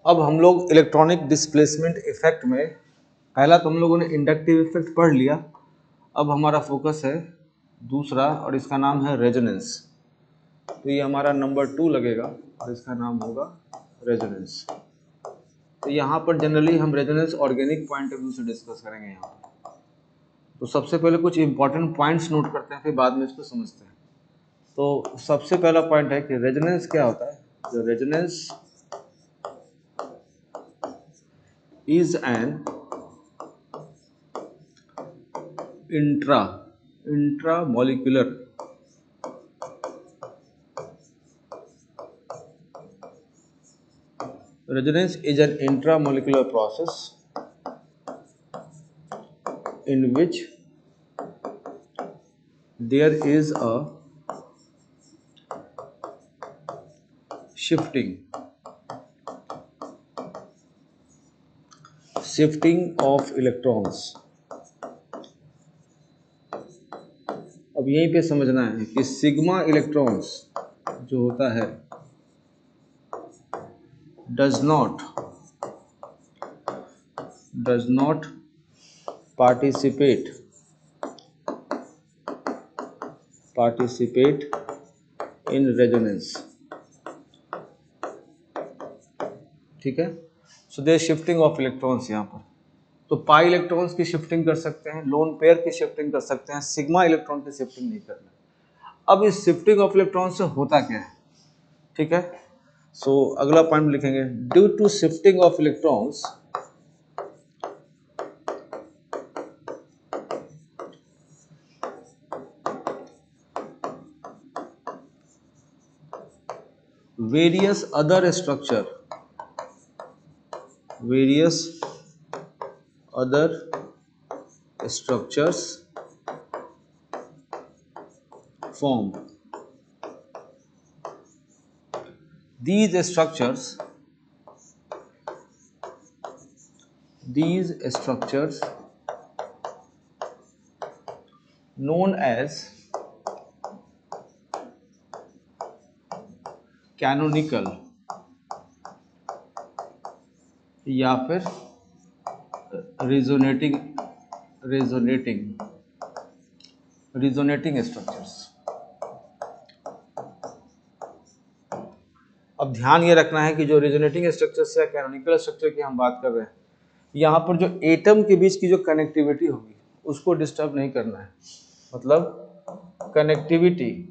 अब हम लोग इलेक्ट्रॉनिक डिस्प्लेसमेंट इफेक्ट में पहला तो हम लोगों ने इंडक्टिव इफेक्ट पढ़ लिया। अब हमारा फोकस है दूसरा और इसका नाम है रेजोनेंस। तो ये हमारा नंबर 2 लगेगा और इसका नाम होगा रेजोनेंस। तो यहाँ पर जनरली हम resonance organic point of view से डिस्कस करेंगे यहाँ पर। तो सबसे पहले कुछ इंपॉर्टेंट पॉइंट्स नोट करते हैं, फिर बाद में इसको समझते हैं। तो सबसे पहला पॉइंट है कि रेजोनेंस क्या होता है। जो resonance is an intramolecular resonance is an intramolecular process in which there is a shifting of electrons। अब यहीं पे समझना है कि सिग्मा इलेक्ट्रॉन्स जो होता है does not participate in resonance। ठीक है, so there shifting of electrons यहाँ पर। तो पाई इलेक्ट्रॉन्स की शिफ्टिंग कर सकते हैं, लोन पेयर की शिफ्टिंग कर सकते हैं, सिग्मा इलेक्ट्रॉन की शिफ्टिंग नहीं करना। अब इस शिफ्टिंग ऑफ इलेक्ट्रॉन से होता क्या है, ठीक है। सो अगला पॉइंट लिखेंगे, due to shifting of electrons various other structures form। These structures known as canonical या फिर रिजोनेटिंग स्ट्रक्चर्स। अब ध्यान ये रखना है कि जो रिजोनेटिंग स्ट्रक्चर्स या कैनोनिकल स्ट्रक्चर की हम बात कर रहे हैं, यहाँ पर जो एटम के बीच की जो कनेक्टिविटी होगी उसको डिस्टर्ब नहीं करना है। मतलब connectivity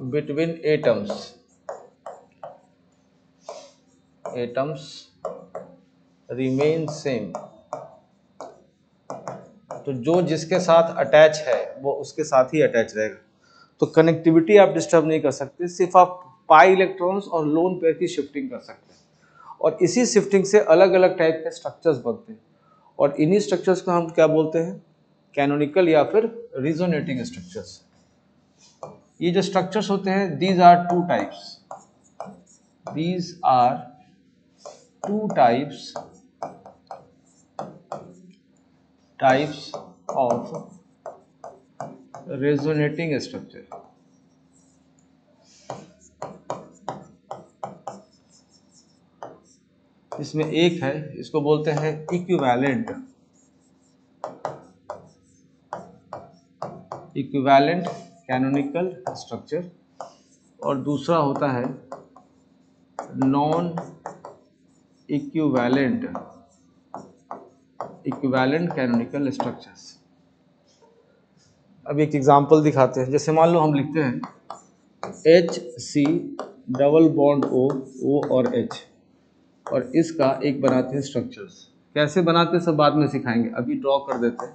between atoms remain same. तो जो जिसके साथ अटैच है वो उसके साथ ही अटैच रहेगा। तो कनेक्टिविटी आप डिस्टर्ब नहीं कर सकते, सिर्फ आप पाई इलेक्ट्रॉन्स और लोन पेयर की शिफ्टिंग कर सकते हैं। और इसी शिफ्टिंग से अलग अलग टाइप के स्ट्रक्चर्स बनते हैं और इन्हीं स्ट्रक्चर्स को हम क्या बोलते हैं, कैनोनिकल या फिर रिजोनेटिंग स्ट्रक्चर्स। ये जो स्ट्रक्चर्स होते हैं, these are two types of resonating structure। इसमें एक है, इसको बोलते हैं इक्विवेलेंट कैनोनिकल स्ट्रक्चर, और दूसरा होता है नॉन इक्विवेलेंट कैनोनिकल स्ट्रक्चर्स। अब एक एग्जांपल दिखाते हैं। जैसे मान लो हम लिखते हैं HC डबल बॉन्ड O और H, और इसका एक बनाते हैं स्ट्रक्चर्स। कैसे बनाते हैं सब बाद में सिखाएंगे, अभी ड्रॉ कर देते हैं।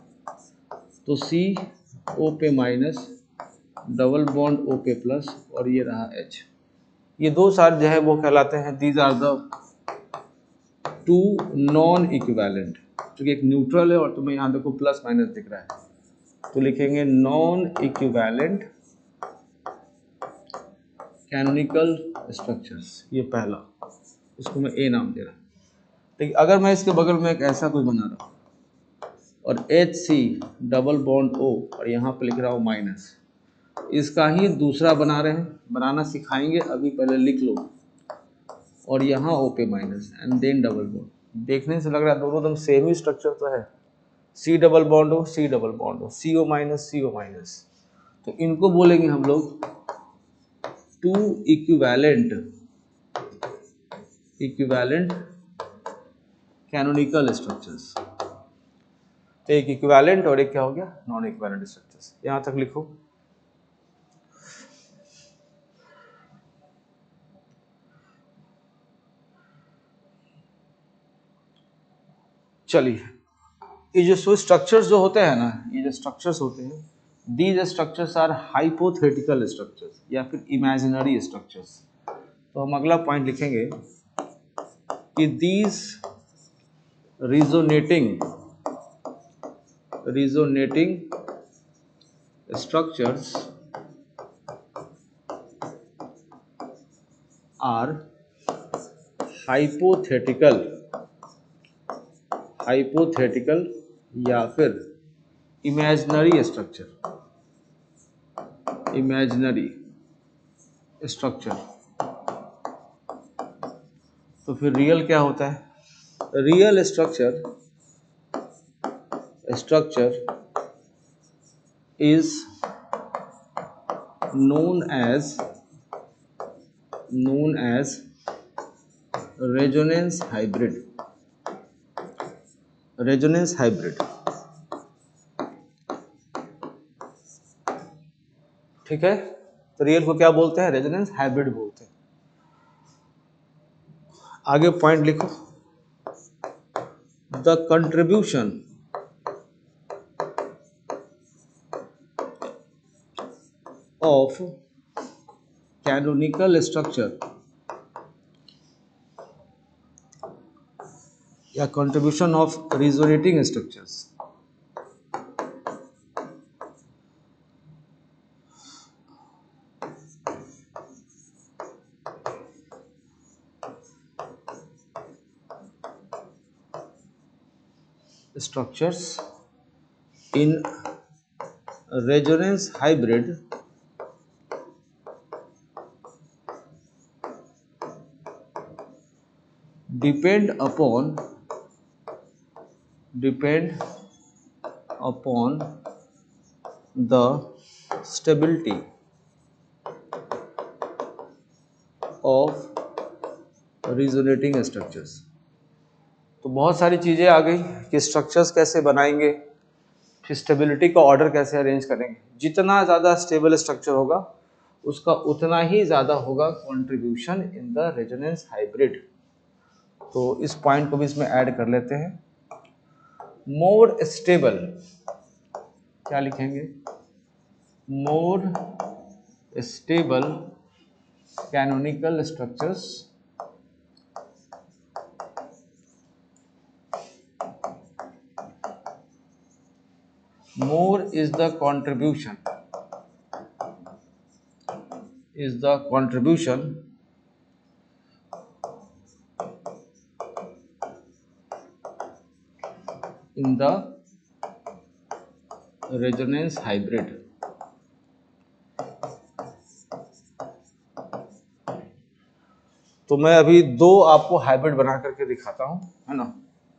तो CO पे माइनस, डबल बॉन्ड O पे प्लस, और ये रहा H। ये दो सारे जो है वो कहलाते हैं these are the two non equivalent. क्योंकि एक न्यूट्रल है और तुम्हें यहाँ देखो प्लस माइनस दिख रहा है, तो लिखेंगे नॉन इक्विवेलेंट कैनोनिकल स्ट्रक्चर्स। ये पहला, इसको मैं A नाम दे रहा हूँ। ठीक, अगर मैं इसके बगल में एक ऐसा कोई बना रहा हूँ और HC डबल बॉन्ड O और यहाँ पे लिख रहा हूँ माइनस, इसका ही दूसरा बना रहे हैं, बनाना सिखाएंगे अभी, पहले लिख लो। और यहाँ O पे minus and then double bond. देखने से लग रहा है दोनों एकदम सेम ही स्ट्रक्चर तो है, C डबल बॉन्ड हो, C डबल बॉन्ड हो, CO माइनस CO माइनस। तो इनको बोलेंगे हम लोग टू इक्विवेलेंट कैनोनिकल स्ट्रक्चर्स। तो एक इक्विवेलेंट और एक क्या हो गया, नॉन इक्विवेलेंट स्ट्रक्चर्स। यहां तक लिखो। चलिए, ये जो स्ट्रक्चर्स जो होते हैं ना, ये जो स्ट्रक्चर्स होते हैं, these structures are hypothetical structures या फिर इमेजिनरी स्ट्रक्चर्स। तो हम अगला पॉइंट लिखेंगे कि these resonating structures are hypothetical या फिर imaginary structure। तो फिर रियल क्या होता है? Real structure is known as resonance hybrid। ठीक है, तो रियल को क्या बोलते हैं? रेजोनेंस हाइब्रिड बोलते हैं। आगे पॉइंट लिखो, the contribution of canonical structure या contribution of resonating structures in resonance hybrid depend upon the stability of resonating structures। तो बहुत सारी चीज़ें आ गई कि स्ट्रक्चर्स कैसे बनाएंगे, फिर स्टेबिलिटी का ऑर्डर कैसे अरेंज करेंगे। जितना ज़्यादा स्टेबल स्ट्रक्चर होगा उसका उतना ही ज़्यादा होगा contribution in the resonance hybrid. तो इस पॉइंट को भी इसमें ऐड कर लेते हैं। मोर स्टेबल, क्या लिखेंगे? More stable canonical structures more is the contribution in the resonance hybrid। तो मैं अभी दो आपको हाइब्रिड बना करके दिखाता हूं, है ना।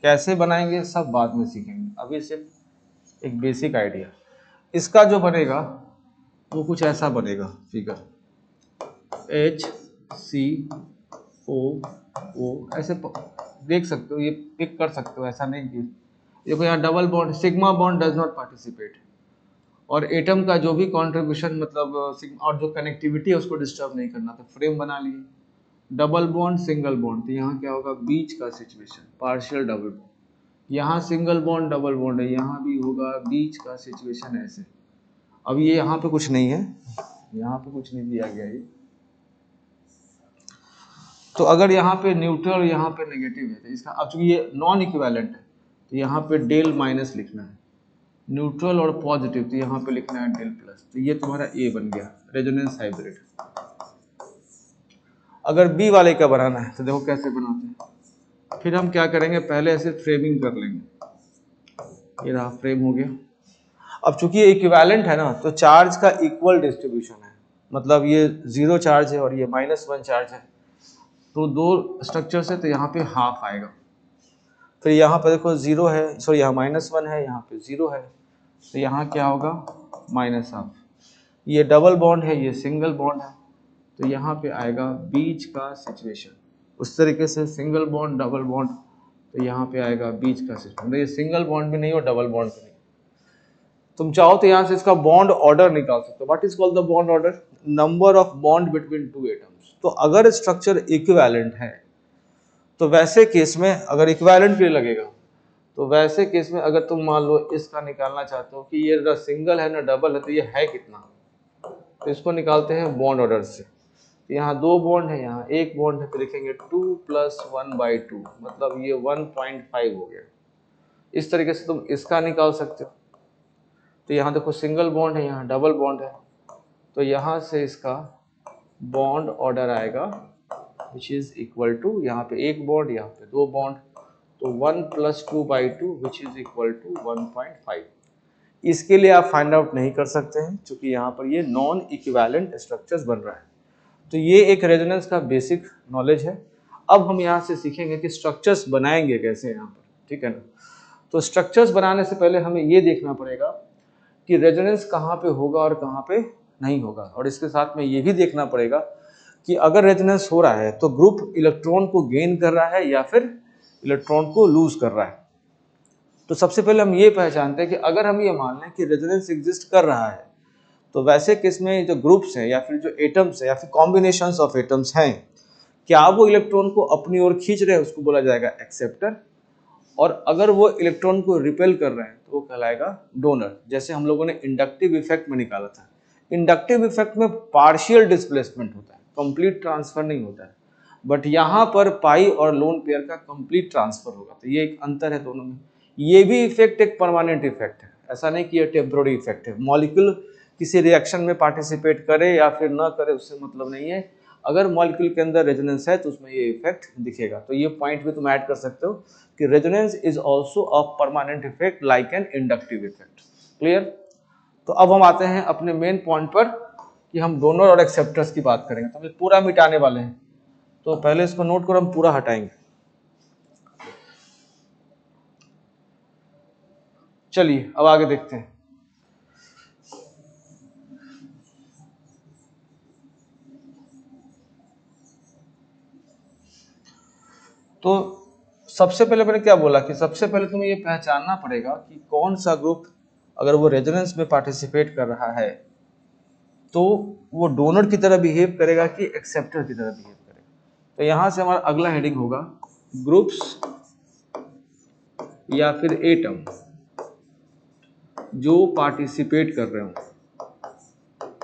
कैसे बनाएंगे सब बाद में सीखेंगे, अभी सिर्फ एक बेसिक आइडिया। इसका जो बनेगा वो कुछ ऐसा बनेगा फिगर, HCOO ऐसे देख सकते हो, ये पिक कर सकते हो, ऐसा नहीं कि देखो यहाँ double bond, sigma bond does not participate, और एटम का जो भी कंट्रीब्यूशन मतलब और जो कनेक्टिविटी है उसको डिस्टर्ब नहीं करना। तो फ्रेम बना लिए, डबल बॉन्ड सिंगल बॉन्ड, तो यहाँ क्या होगा? बीच का सिचुएशन पार्शियल डबल बॉन्ड। यहाँ सिंगल बॉन्ड डबल बॉन्ड है, यहाँ भी होगा बीच का सिचुएशन ऐसे। अब ये यहाँ पे कुछ नहीं है, यहाँ पे कुछ नहीं दिया गया ये। तो अगर यहाँ पे न्यूट्रल यहाँ पे नेगेटिव है तो इसका, अब चूंकि ये नॉन इक्विवेलेंट है तो यहाँ पे डेल माइनस लिखना है, न्यूट्रल और पॉजिटिव तो यहाँ पे लिखना है डेल प्लस। तो ये तुम्हारा ए बन गया रेजोनेंस हाइब्रिड। अगर बी वाले का बनाना है तो देखो कैसे बनाते हैं। फिर हम क्या करेंगे, पहले ऐसे फ्रेमिंग कर लेंगे, ये रहा फ्रेम हो गया। अब चूंकि ये इक्विवेलेंट है ना, तो चार्ज का इक्वल डिस्ट्रीब्यूशन है, मतलब ये 0 चार्ज है और ये -1 चार्ज है, तो दो स्ट्रक्चर से तो यहाँ पे हाफ आएगा। फिर यहाँ पर देखो 0 है, सॉरी यहाँ -1 है, यहाँ पे 0 है, तो यहाँ क्या होगा -हाफ। ये डबल बॉन्ड है, ये सिंगल बॉन्ड है, तो यहाँ पे आएगा बीच का सिचुएशन। उस तरीके से सिंगल बॉन्ड डबल बॉन्ड, तो यहाँ पे आएगा बीच का सिचुएशन। ये सिंगल बॉन्ड भी नहीं और डबल बॉन्ड भी नहीं। तुम चाहो तो यहाँ से इसका बॉन्ड ऑर्डर निकाल सकते हो। What is called the bond order? Number of bond between two atoms. तो अगर स्ट्रक्चर इक्विवेलेंट है तो वैसे केस में, अगर इक्विवेलेंट के लिए लगेगा, तो वैसे केस में अगर तुम मान लो इसका निकालना चाहते हो कि ये ना सिंगल है ना डबल है, तो ये है कितना, तो इसको निकालते हैं बॉन्ड ऑर्डर से। तो यहाँ 2 बॉन्ड है, यहाँ 1 बॉन्ड है, तो लिखेंगे 2 + 1/2, मतलब ये 1.5 हो गया। इस तरीके से तुम इसका निकाल सकते हो। तो यहाँ देखो सिंगल बॉन्ड है, यहाँ डबल बॉन्ड है, तो यहाँ से इसका बॉन्ड ऑर्डर आएगा विच इज इक्वल टू, यहाँ पे 1 बॉन्ड, यहाँ पे 2 बॉन्ड, तो 1 + 2/2 विच इज इक्वल टू 1.5। इसके लिए आप फाइंड आउट नहीं कर सकते हैं क्योंकि यहाँ पर ये नॉन इक्विवेलेंट स्ट्रक्चर्स बन रहा है। तो ये एक रेजोनेंस का बेसिक नॉलेज है। अब हम यहाँ से सीखेंगे कि स्ट्रक्चर्स बनाएंगे कैसे यहाँ पर, ठीक है ना। तो स्ट्रक्चर्स बनाने से पहले हमें ये देखना पड़ेगा कि रेजोनेंस कहाँ पे होगा और कहाँ पे नहीं होगा, और इसके साथ में ये भी देखना पड़ेगा कि अगर रेजोनेंस हो रहा है तो ग्रुप इलेक्ट्रॉन को गेन कर रहा है या फिर इलेक्ट्रॉन को लूज कर रहा है। तो सबसे पहले हम ये पहचानते हैं कि अगर हम ये मान लें कि रेजोनेंस एग्जिस्ट कर रहा है, तो वैसे केस में जो ग्रुप्स हैं या फिर जो एटम्स हैं या फिर कॉम्बिनेशंस ऑफ एटम्स हैं, क्या वो इलेक्ट्रॉन को अपनी ओर खींच रहे हैं, उसको बोला जाएगा एक्सेप्टर, और अगर वो इलेक्ट्रॉन को रिपेल कर रहे हैं तो वो कहलाएगा डोनर। जैसे हम लोगों ने इंडक्टिव इफेक्ट में निकाला था। इंडक्टिव इफेक्ट में पार्शियल डिस्प्लेसमेंट होता है, कंप्लीट ट्रांसफर नहीं होता है, बट यहाँ पर पाई और लोन पेयर का कंप्लीट ट्रांसफर होगा। तो ये एक अंतर है दोनों में। ये भी इफेक्ट एक परमानेंट इफेक्ट है, ऐसा नहीं कि ये टेम्पोररी इफेक्ट है। मॉलिक्यूल किसी रिएक्शन में पार्टिसिपेट करे या फिर ना करे उससे मतलब नहीं है, अगर मॉलिक्यूल के अंदर रेजोनेंस है तो उसमें ये इफेक्ट दिखेगा। तो ये पॉइंट भी तुम ऐड कर सकते हो कि resonance is also a permanent effect like an inductive effect. Clear? तो अब हम आते हैं अपने मेन पॉइंट पर कि हम डोनर और एक्सेप्टर्स की बात करेंगे। तो हम पूरा मिटाने वाले हैं, तो पहले इसको नोट करो, हम पूरा हटाएंगे। चलिए अब आगे देखते हैं। तो सबसे पहले मैंने क्या बोला कि सबसे पहले तुम्हें ये पहचानना पड़ेगा कि कौन सा ग्रुप अगर वो रेजोनेंस में पार्टिसिपेट कर रहा है तो वो डोनर की तरह बिहेव करेगा कि एक्सेप्टर की तरह बिहेव करेगा। तो यहाँ से हमारा अगला हेडिंग होगा ग्रुप्स या फिर एटम जो पार्टिसिपेट कर रहे हो,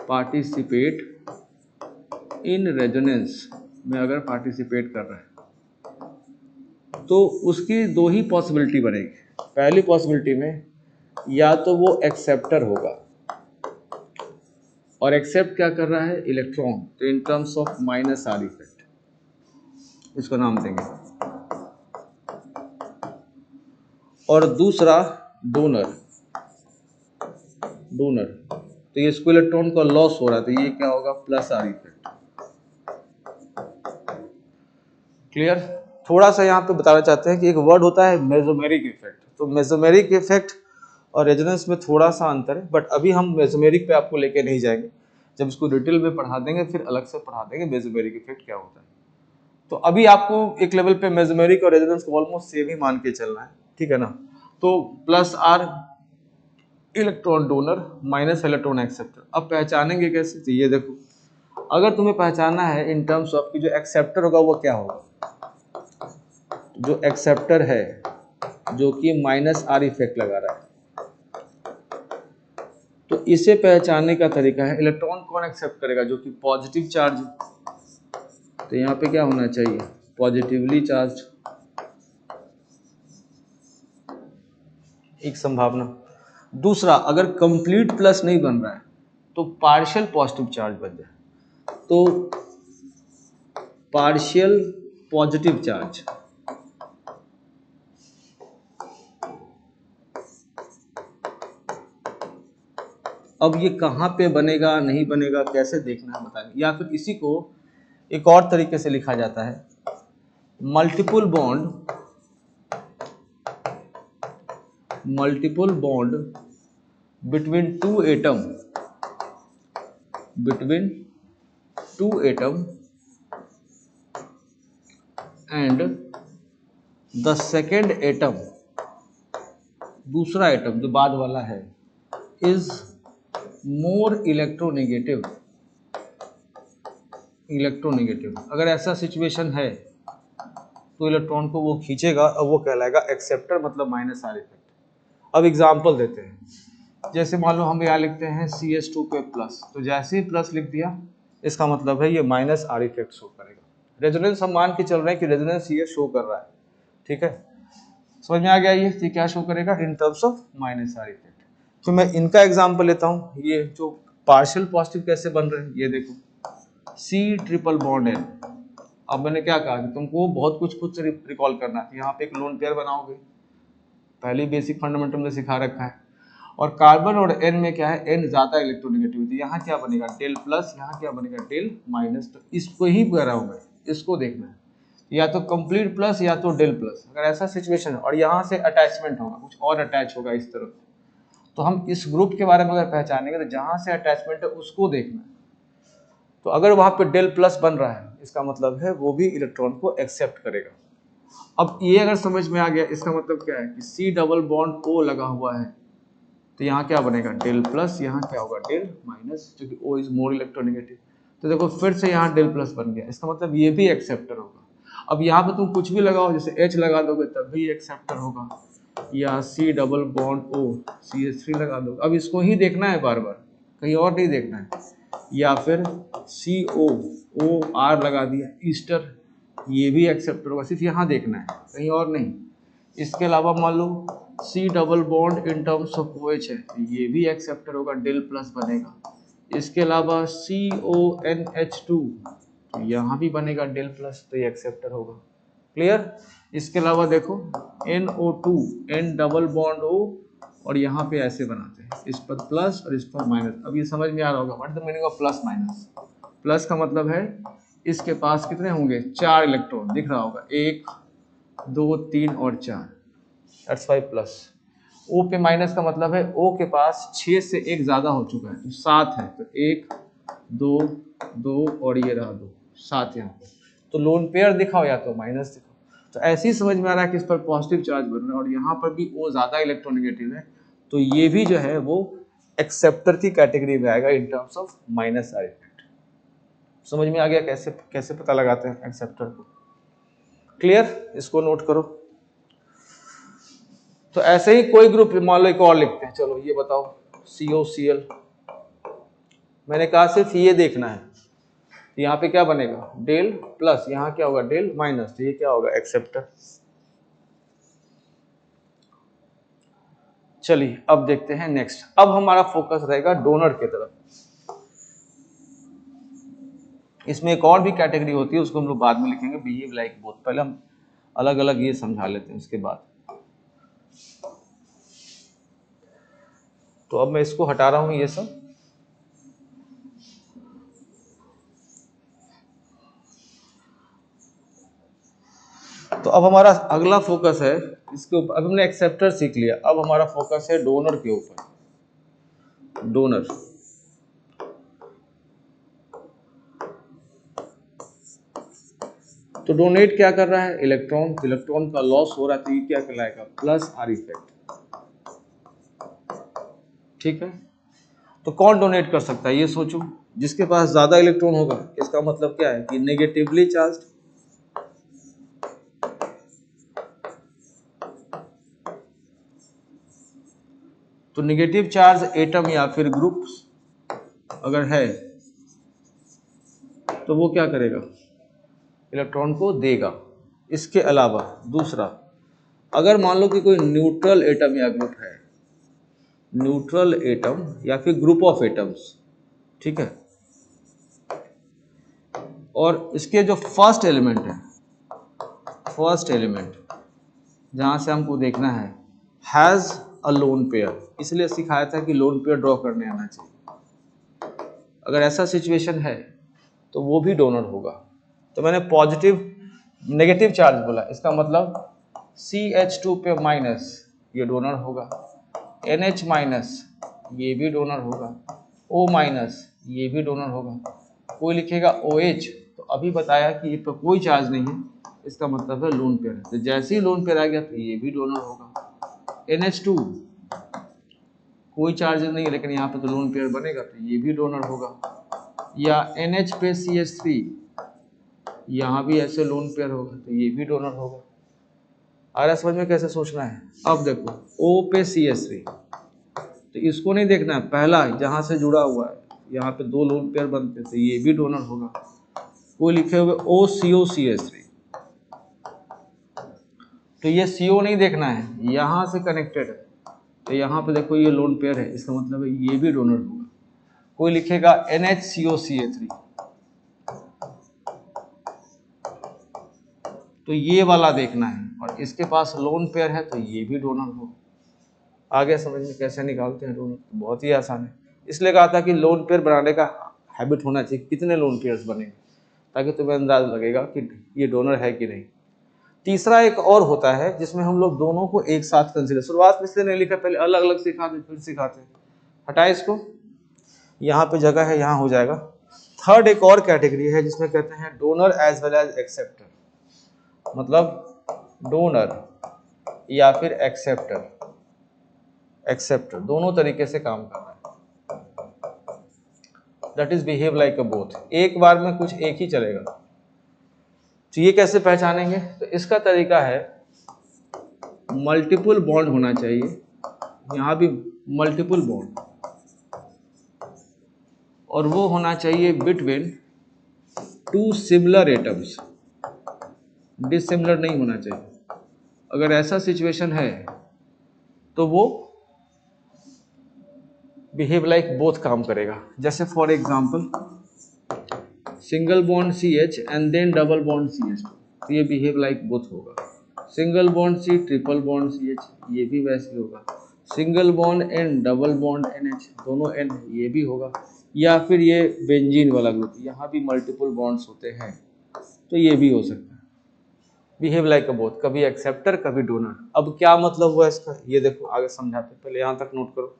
पार्टिसिपेट इन रेजोनेंस में अगर पार्टिसिपेट कर रहा है तो उसकी दो ही पॉसिबिलिटी बनेगी। पहली पॉसिबिलिटी में या तो वो एक्सेप्टर होगा, और एक्सेप्ट क्या कर रहा है, इलेक्ट्रॉन, तो in terms of -r effect इसको नाम देंगे। और दूसरा डोनर, डोनर तो ये इसको इलेक्ट्रॉन का लॉस हो रहा है, तो ये क्या होगा, +r इफेक्ट। क्लियर? थोड़ा सा यहाँ पे बताना चाहते हैं कि एक वर्ड होता है मेसोमेरिक इफेक्ट। तो मेसोमेरिक इफेक्ट और रेजोनेंस में थोड़ा सा अंतर है, बट अभी हम मेसोमेरिक पे आपको लेके नहीं जाएंगे। जब इसको डिटेल में पढ़ा देंगे फिर अलग से पढ़ा देंगे मेसोमेरिक इफेक्ट क्या होता है। तो अभी आपको एक लेवल पे मेसोमेरिक और रेजोनेंस को ऑलमोस्ट सेम ही मान के चलना है, ठीक है ना। तो +r electron donor, -electron acceptor. अब पहचानेंगे कैसे, तो ये देखो, अगर तुम्हें पहचानना है इन टर्म्स ऑफ कि जो एक्सेप्टर होगा वो क्या होगा, जो एक्सेप्टर है जो कि -r इफेक्ट लगा रहा है, तो इसे पहचानने का तरीका है इलेक्ट्रॉन कौन एक्सेप्ट करेगा, जो कि पॉजिटिव चार्ज। तो यहाँ पे क्या होना चाहिए, पॉजिटिवली चार्ज, एक संभावना। दूसरा, अगर कंप्लीट प्लस नहीं बन रहा है तो पार्शियल पॉजिटिव चार्ज बन जाए, तो पार्शियल पॉजिटिव चार्ज। अब ये कहाँ पे बनेगा नहीं बनेगा कैसे देखना है बताएं, या फिर इसी को एक और तरीके से लिखा जाता है, multiple bond between two atom and the second atom, दूसरा एटम जो बाद वाला है, इज मोर इलेक्ट्रोनेगेटिव। अगर ऐसा सिचुएशन है तो इलेक्ट्रॉन को वो खींचेगा और वो कहलाएगा एक्सेप्टर, मतलब माइनस आर इफेक्ट। अब एग्जांपल देते हैं, जैसे मान लो हम यहाँ लिखते हैं CH2 पे प्लस, तो जैसे ही प्लस लिख दिया इसका मतलब है ये माइनस आर इफेक्ट शो करेगा। रेजोनेंस हम मान के चल रहे हैं कि रेजोनेंस ये शो कर रहा है, ठीक है, समझ में आ गया ये क्या शो करेगा in terms of minus are effect. तो मैं इनका एग्जांपल लेता हूँ, ये जो पार्शियल पॉजिटिव कैसे बन रहे हैं ये देखो, C∧N। अब मैंने क्या कहा कि तुमको बहुत कुछ खुद से रिकॉल करना है, यहाँ पे एक लोन पेयर बनाओगे, पहले बेसिक फंडामेंटल में सिखा रखा है, और कार्बन और N में क्या है, N ज्यादा इलेक्ट्रोनेगेटिविटी, यहाँ क्या बनेगा डेल प्लस, यहाँ क्या बनेगा डेल माइनस। तो इसको ही कह रहा हूँ मैं, इसको देखना है, या तो कंप्लीट प्लस या तो डेल प्लस। अगर ऐसा सिचुएशन है और यहाँ से अटैचमेंट होगा, कुछ और अटैच होगा इस तरफ, तो हम इस ग्रुप के बारे में अगर पहचानेंगे तो जहाँ से अटैचमेंट है उसको देखना है। तो अगर वहाँ पे डेल प्लस बन रहा है इसका मतलब है वो भी इलेक्ट्रॉन को एक्सेप्ट करेगा। अब ये अगर समझ में आ गया, इसका मतलब क्या है कि C∧O लगा हुआ है, तो यहाँ क्या बनेगा डेल प्लस, यहाँ क्या होगा डेल माइनस, क्योंकि O इज मोर इलेक्ट्रोनेगेटिव। तो देखो फिर से यहाँ डेल प्लस बन गया, इसका मतलब ये भी एक्सेप्टर होगा। अब यहाँ पे तुम कुछ भी लगाओ, जैसे H लगा दोगे तब भी एक्सेप्टर होगा, या C∧O CH3 लगा दो। अब इसको ही देखना है बार बार, कहीं और नहीं देखना है, या फिर COOR लगा दिया ईस्टर, ये भी एक्सेप्टर होगा, सिर्फ यहाँ देखना है कहीं और नहीं। इसके अलावा मान लो C∧bond in terms of OH है, ये भी एक्सेप्टर होगा, डेल प्लस बनेगा। इसके अलावा CONH2, यहाँ भी बनेगा डेल प्लस, तो ये एक्सेप्टर होगा। क्लियर? इसके अलावा देखो NO2 N∧O, और यहाँ पे ऐसे बनाते हैं, इस पर प्लस और इस पर माइनस। अब ये समझ में आ रहा होगा what the meaning of plus minus. Plus का मतलब है इसके पास कितने होंगे, 4 इलेक्ट्रॉन दिख रहा होगा, 1 2 3 और 4, दैट्स वाई प्लस। O पे माइनस का मतलब है O के पास 6 से 1 ज्यादा हो चुका है, तो 7 है, तो 1 2 2 और ये रहा 2, 7 यहाँ पे। तो लोन पेयर दिखाओ या तो माइनस दिखाओ। तो ऐसे ही समझ में आ रहा है कि इस पर पॉजिटिव चार्ज बन रहा है और यहाँ पर भी O ज्यादा इलेक्ट्रोनेगेटिव है, तो ये भी जो है वो एक्सेप्टर की कैटेगरी में आएगा in terms of minus are effect. समझ में आ गया कैसे कैसे पता लगाते हैं एक्सेप्टर को? क्लियर? इसको नोट करो। तो ऐसे ही कोई ग्रुप मान लो एक और लिखते हैं, चलो ये बताओ COCl। मैंने कहा सिर्फ ये देखना है, यहाँ पे क्या बनेगा डेल प्लस, यहाँ क्या होगा डेल माइनस, तो ये क्या होगा एक्सेप्टर। चलिए अब देखते हैं नेक्स्ट। अब हमारा फोकस रहेगा डोनर की तरफ। इसमें एक और भी कैटेगरी होती है, उसको हम लोग बाद में लिखेंगे, बिहेव लाइक बोथ। पहले हम अलग अलग ये समझा लेते हैं उसके बाद। तो अब मैं इसको हटा रहा हूं ये सब। तो अब हमारा अगला फोकस है इसके ऊपर। अब हमने एक्सेप्टर सीख लिया, अब हमारा फोकस है डोनर के ऊपर। डोनर तो डोनेट क्या कर रहा है इलेक्ट्रॉन, तो इलेक्ट्रॉन का लॉस हो रहा है, तो ये क्या कहलाएगा प्लस आर इफेक्ट। ठीक है, तो कौन डोनेट कर सकता है ये सोचो, जिसके पास ज्यादा इलेक्ट्रॉन होगा। इसका मतलब क्या है कि नेगेटिवली चार्ज, तो नेगेटिव चार्ज एटम या फिर ग्रुप अगर है तो वो क्या करेगा इलेक्ट्रॉन को देगा। इसके अलावा दूसरा, अगर मान लो कि कोई न्यूट्रल एटम या ग्रुप है, न्यूट्रल एटम या फिर ग्रुप ऑफ एटम्स, ठीक है, और इसके जो फर्स्ट एलिमेंट है, फर्स्ट एलिमेंट जहां से हमको देखना है, हैज अ लोन पेयर, इसलिए सिखाया था कि लोन पेयर ड्रॉ करने आना चाहिए। अगर ऐसा सिचुएशन है तो वो भी डोनर होगा। तो मैंने पॉजिटिव नेगेटिव चार्ज बोला, इसका मतलब CH2 पे माइनस ये डोनर होगा, NH माइनस ये भी डोनर होगा, O माइनस ये भी डोनर होगा। कोई लिखेगा OH, तो अभी बताया कि ये पे कोई चार्ज नहीं है, इसका मतलब है लोन पेयर है। तो जैसे ही लोन पेयर आ गया तो ये भी डोनर होगा। NH2 कोई चार्ज नहीं है, लेकिन यहाँ पे तो लोन पेयर बनेगा तो ये भी डोनर होगा। या NH पे CH3, यहाँ भी ऐसे लोन पेयर होगा तो ये भी डोनर होगा। आ रहा समझ में कैसे सोचना है? अब देखो O पे CH3, तो इसको नहीं देखना है, पहला जहाँ से जुड़ा हुआ है यहाँ पे दो लोन पेयर बनते तो ये भी डोनर होगा। कोई लिखे हुए OCO-CH3, तो ये CO नहीं देखना है, यहाँ से कनेक्टेड है तो यहाँ पे देखो ये लोन पेयर है, इसका मतलब है ये भी डोनर होगा। कोई लिखेगा NHCO-CH3, तो ये वाला देखना है, और इसके पास लोन पेयर है तो ये भी डोनर होगा। आगे समझ में कैसे निकालते हैं डोनर? बहुत ही आसान है, इसलिए कहा था कि लोन पेयर बनाने का हैबिट होना चाहिए, कितने लोन पेयर्स बनेंगे, ताकि तुम्हें अंदाज लगेगा कि ये डोनर है कि नहीं। तीसरा एक और होता है जिसमें हम लोग दोनों को एक साथ कंसीडर, शुरुआत में इसलिए नहीं लिखा, पहले अलग अलग सिखाते फिर सिखाते। हटाए इसको, यहाँ पे जगह है, यहाँ हो जाएगा। थर्ड एक और कैटेगरी है जिसमें कहते हैं donor as well as acceptor, मतलब डोनर या फिर एक्सेप्टर दोनों तरीके से काम कर रहा है। That is behave like a both, एक बार में कुछ एक ही चलेगा। तो ये कैसे पहचानेंगे? तो इसका तरीका है, मल्टीपल बॉन्ड होना चाहिए, यहाँ भी मल्टीपल बॉन्ड, और वो होना चाहिए between two similar atoms, dissimilar नहीं होना चाहिए। अगर ऐसा सिचुएशन है तो वो बिहेव लाइक बोथ काम करेगा। जैसे for example single bond CH and then double bond CH2, तो ये बिहेव लाइक बोथ होगा। Single bond C triple bond CH, ये भी वैसे ही होगा। Single bond N double bond NH, दोनों N, ये भी होगा। या फिर ये बेंजीन वाला ग्रुप, यहाँ भी मल्टीपल बॉन्ड्स होते हैं तो ये भी हो सकता है। बिहेव लाइक अ बोथ, कभी एक्सेप्टर कभी डोनर। अब क्या मतलब हुआ इसका, ये देखो आगे समझाते, पहले यहाँ तक नोट करो।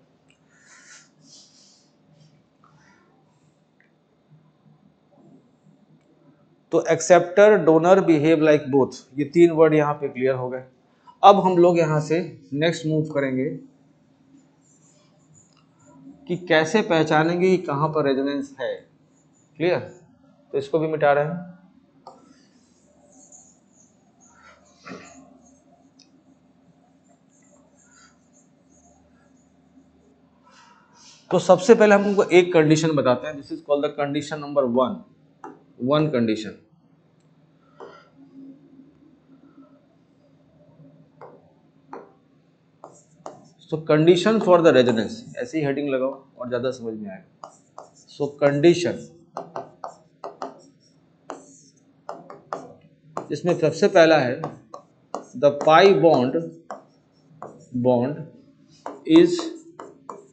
तो acceptor, donor, behave like both, ये तीन वर्ड यहाँ पे क्लियर हो गए। अब हम लोग यहाँ से नेक्स्ट मूव करेंगे कि कैसे पहचानेंगे कि कहाँ पर रेजोनेंस है। क्लियर? तो इसको भी मिटा रहे हैं। तो सबसे पहले हम तुमको एक कंडीशन बताते हैं, this is called the condition number 1 condition. So condition for the resonance, ऐसी हेडिंग लगाओ और ज्यादा समझ में आएगा। सो कंडीशन, इसमें सबसे पहला है the pi bond is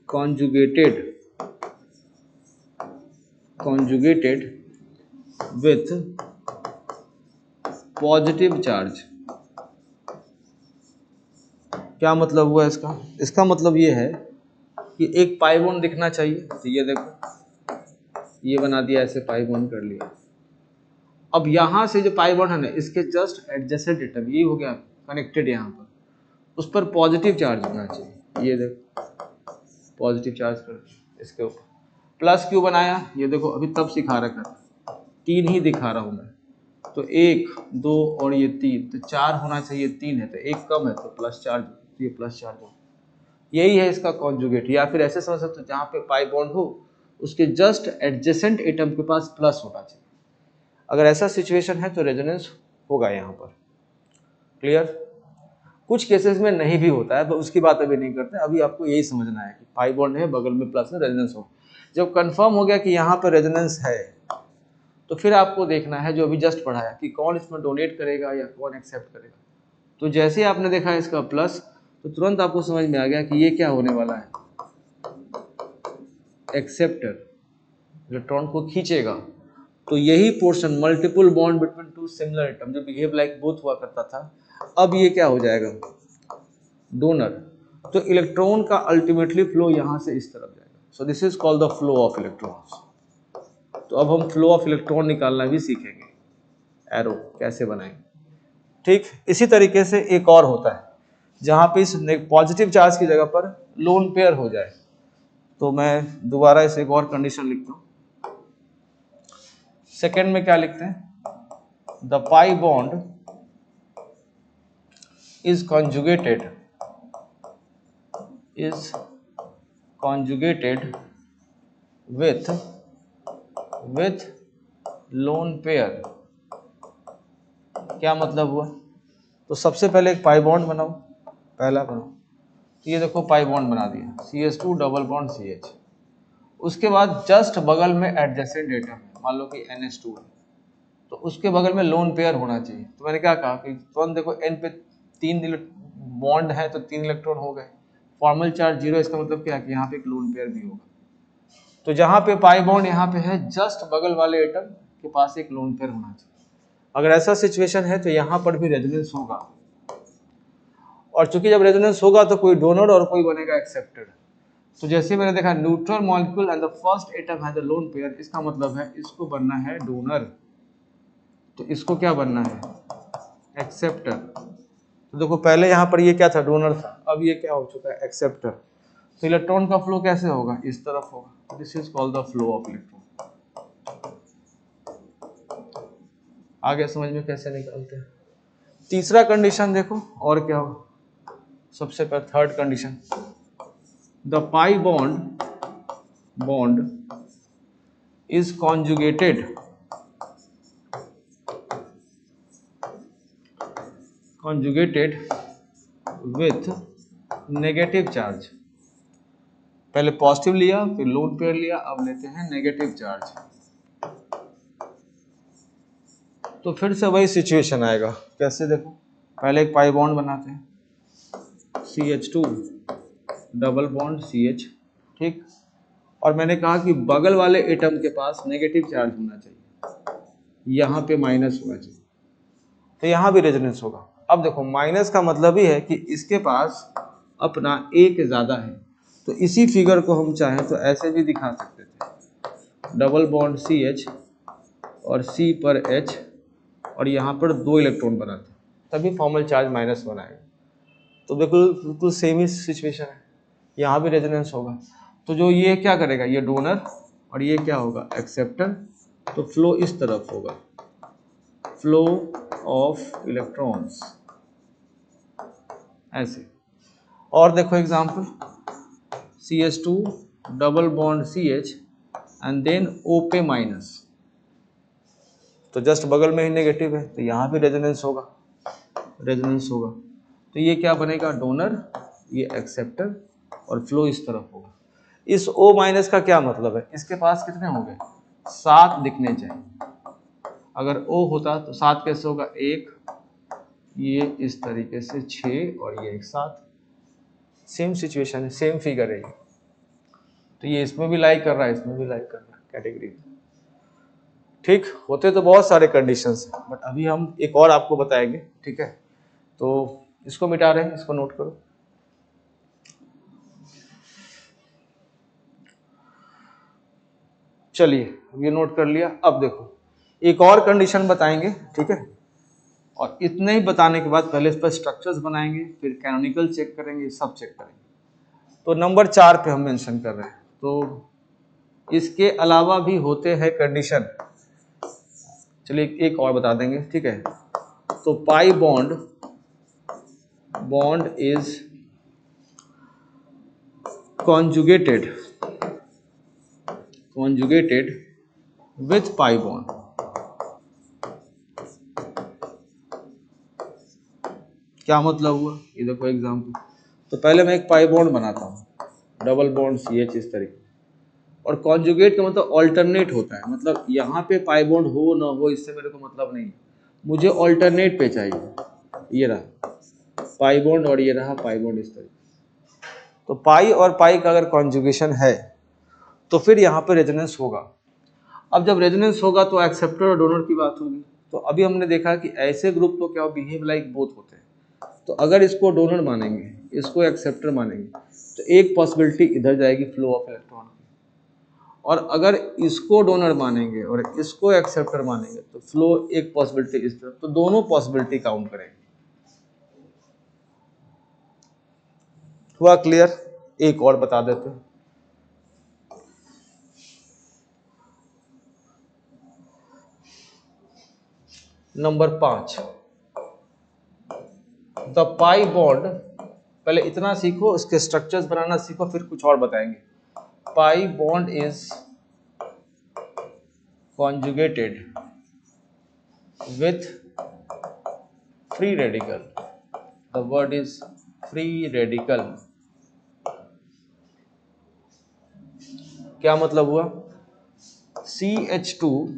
conjugated with positive charge. क्या मतलब हुआ इसका? इसका मतलब ये है कि एक पाई बॉन्ड दिखना चाहिए, तो ये देखो ये बना दिया, ऐसे पाई बॉन्ड कर लिया। अब यहाँ से जो पाई बॉन्ड है ना, इसके जस्ट एडजेसेंट एटम, ये हो गया कनेक्टेड, यहाँ पर उस पर पॉजिटिव चार्ज होना चाहिए। ये देखो पॉजिटिव चार्ज कर इसके ऊपर, प्लस क्यों बनाया, ये देखो अभी तब सिखा रखा था, 3 ही दिखा रहा हूं मैं। तो 1 2 और ये 3, तो 4 होना चाहिए, 3 है तो 1 कम है तो प्लस चार्ज, ये प्लस चार्ज हो। यही है इसका कॉन्जुगेट। या फिर ऐसे समझ सकते हो, जहाँ पे पाई बॉन्ड हो उसके जस्ट एडजेसेंट एटम के पास प्लस होना चाहिए। अगर ऐसा सिचुएशन है तो रेजोनेंस होगा यहाँ पर। क्लियर? कुछ केसेस में नहीं भी होता है, तो उसकी बात अभी नहीं करते, अभी आपको यही समझना है कि पाई बॉन्ड है, बगल में प्लस है, रेजोनेंस हो। जब कंफर्म हो गया कि यहाँ पर रेजोनेंस है, तो फिर आपको देखना है जो अभी जस्ट पढ़ाया कि कौन इसमें डोनेट करेगा या कौन एक्सेप्ट करेगा। तो जैसे आपने देखा इसका प्लस, तो तुरंत आपको समझ में आ गया कि ये क्या होने वाला है, एक्सेप्टर, इलेक्ट्रॉन को खींचेगा। तो यही portion multiple bond between two similar atom जो बिहेव लाइक बोथ हुआ करता था, अब ये क्या हो जाएगा, डोनर। तो इलेक्ट्रॉन का अल्टीमेटली फ्लो यहां से इस तरफ जाएगा। So this is called the flow of electrons. तो अब हम फ्लो ऑफ इलेक्ट्रॉन निकालना भी सीखेंगे, एरो कैसे बनाएंगे। ठीक, इसी तरीके से एक और होता है जहां पे इस पॉजिटिव चार्ज की जगह पर लोन पेयर हो जाए। तो मैं दोबारा इसे एक और कंडीशन लिखता हूं। सेकेंड में क्या लिखते हैं, the pi bond is conjugated with lone pair। क्या मतलब हुआ, तो सबसे पहले एक पाई बॉन्ड बनाओ, पहला बनाओ, तो ये देखो पाई बॉन्ड बना दिया, CH2 डबल बॉन्ड CH। उसके बाद जस्ट बगल में एडजेसेंट एटम है, मान लो कि NH2 है, तो उसके बगल में लोन पेयर होना चाहिए। तो मैंने क्या कहा कि तुरंत देखो N पे 3 बॉन्ड है तो 3 इलेक्ट्रॉन हो गए, फॉर्मल चार्ज 0, इसका मतलब क्या है कि यहाँ पे एक लोन पेयर भी होगा। तो जहाँ पे पाई बॉन्ड यहाँ पे है, जस्ट बगल वाले एटम के पास एक लोन पेयर होना चाहिए। अगर ऐसा सिचुएशन है तो यहाँ पर भी रेजोनेंस होगा, और चूंकि जब रेजोनेंस होगा तो कोई डोनर और कोई बनेगा एक्सेप्टेड। तो जैसे मैंने देखा neutral molecule and the first atom has a lone pair, इसका मतलब है इसको बनना है डोनर, तो इसको क्या बनना है, एक्सेप्टर। तो देखो पहले यहाँ पर ये क्या था, डोनर था, अब ये क्या हो चुका है, एक्सेप्टर। तो इलेक्ट्रॉन का फ्लो कैसे होगा, इस तरफ होगा। This is called the flow of electron. आगे समझ में कैसे निकालते हैं। तीसरा कंडीशन देखो और क्या होगा, सबसे पहले third condition, the pi bond is conjugated with negative charge. पहले पॉजिटिव लिया, फिर लोन पेयर लिया, अब लेते हैं नेगेटिव चार्ज। तो फिर से वही सिचुएशन आएगा, कैसे देखो, पहले एक पाई बॉन्ड बनाते हैं, CH2 डबल बॉन्ड CH, ठीक। और मैंने कहा कि बगल वाले एटम के पास नेगेटिव चार्ज होना चाहिए, यहाँ पे माइनस होना चाहिए, तो यहाँ भी रेजोनेंस होगा। अब देखो माइनस का मतलब ही है कि इसके पास अपना एक ज्यादा है, तो इसी फिगर को हम चाहें तो ऐसे भी दिखा सकते थे, डबल बॉन्ड CH और C पर H, और यहाँ पर 2 इलेक्ट्रॉन बनाते, तभी फॉर्मल चार्ज -1 आएगा। तो बिल्कुल सेम ही सिचुएशन है, यहाँ भी रेजोनेंस होगा। तो जो ये क्या करेगा, ये डोनर, और ये क्या होगा, एक्सेप्टर। तो फ्लो इस तरफ होगा, फ्लो ऑफ इलेक्ट्रॉन्स, ऐसे। और देखो example, CH2 double bond CH and then O पे माइनस, तो जस्ट बगल में ही नेगेटिव है, तो यहाँ भी रेजोनेंस होगा, तो ये क्या बनेगा, डोनर, ये एक्सेप्टर, और फ्लो इस तरफ होगा। इस O माइनस का क्या मतलब है, इसके पास कितने हो गए, 7 दिखने चाहिए। अगर O होता तो 7 कैसे होगा, 1, ये इस तरीके से 6, और ये एक 7। सेम सिचुएशन है, सेम फिगर है ये। तो ये इसमें भी लाइक कर रहा है, इसमें भी लाइक कर रहा है, कैटेगरी। ठीक, होते तो बहुत सारे कंडीशंस हैं, बट अभी हम एक और आपको बताएंगे, ठीक है। तो इसको मिटा रहे हैं, इसको नोट करो। चलिए ये नोट कर लिया। अब देखो एक और कंडीशन बताएंगे, ठीक है। और इतने ही बताने के बाद पहले इस पर स्ट्रक्चर्स बनाएंगे, फिर कैनोनिकल चेक करेंगे, सब चेक करेंगे। तो नंबर 4 पे हम मेंशन कर रहे हैं। तो इसके अलावा भी होते हैं कंडीशन, चलिए एक और बता देंगे, ठीक है। तो pi bond is conjugated with pi bond। क्या मतलब हुआ, ये देखो एग्जांपल। तो पहले मैं एक पाई बॉन्ड बनाता हूँ, डबल बॉन्ड CH इस तरीके, और कॉन्जुगेट का मतलब ऑल्टरनेट होता है, मतलब यहाँ पे पाई बॉन्ड हो ना हो इससे मेरे को मतलब नहीं, मुझे ऑल्टरनेट पे चाहिए। ये रहा पाई बॉन्ड और ये रहा पाई बॉन्ड इस तरीके। तो पाई और पाई का अगर कॉन्जुगेशन है तो फिर यहाँ पे रेजोनेंस होगा। अब जब रेजोनेंस होगा तो एक्सेप्टर और डोनर की बात होगी। तो अभी हमने देखा कि ऐसे ग्रुप तो क्या बिहेव लाइक बोथ होते हैं। तो अगर इसको डोनर मानेंगे, इसको एक्सेप्टर मानेंगे, तो एक पॉसिबिलिटी इधर जाएगी फ्लो ऑफ इलेक्ट्रॉन की, और अगर इसको डोनर मानेंगे और इसको एक्सेप्टर मानेंगे तो फ्लो एक पॉसिबिलिटी इस तरफ। तो दोनों पॉसिबिलिटी काउंट करेंगे। हुआ क्लियर? एक और बता देते हैं। Number 5, the pi bond. पहले इतना सीखो, उसके स्ट्रक्चर्स बनाना सीखो, फिर कुछ और बताएंगे। Pi bond is conjugated with free radical. The word is free radical. क्या मतलब हुआ? CH2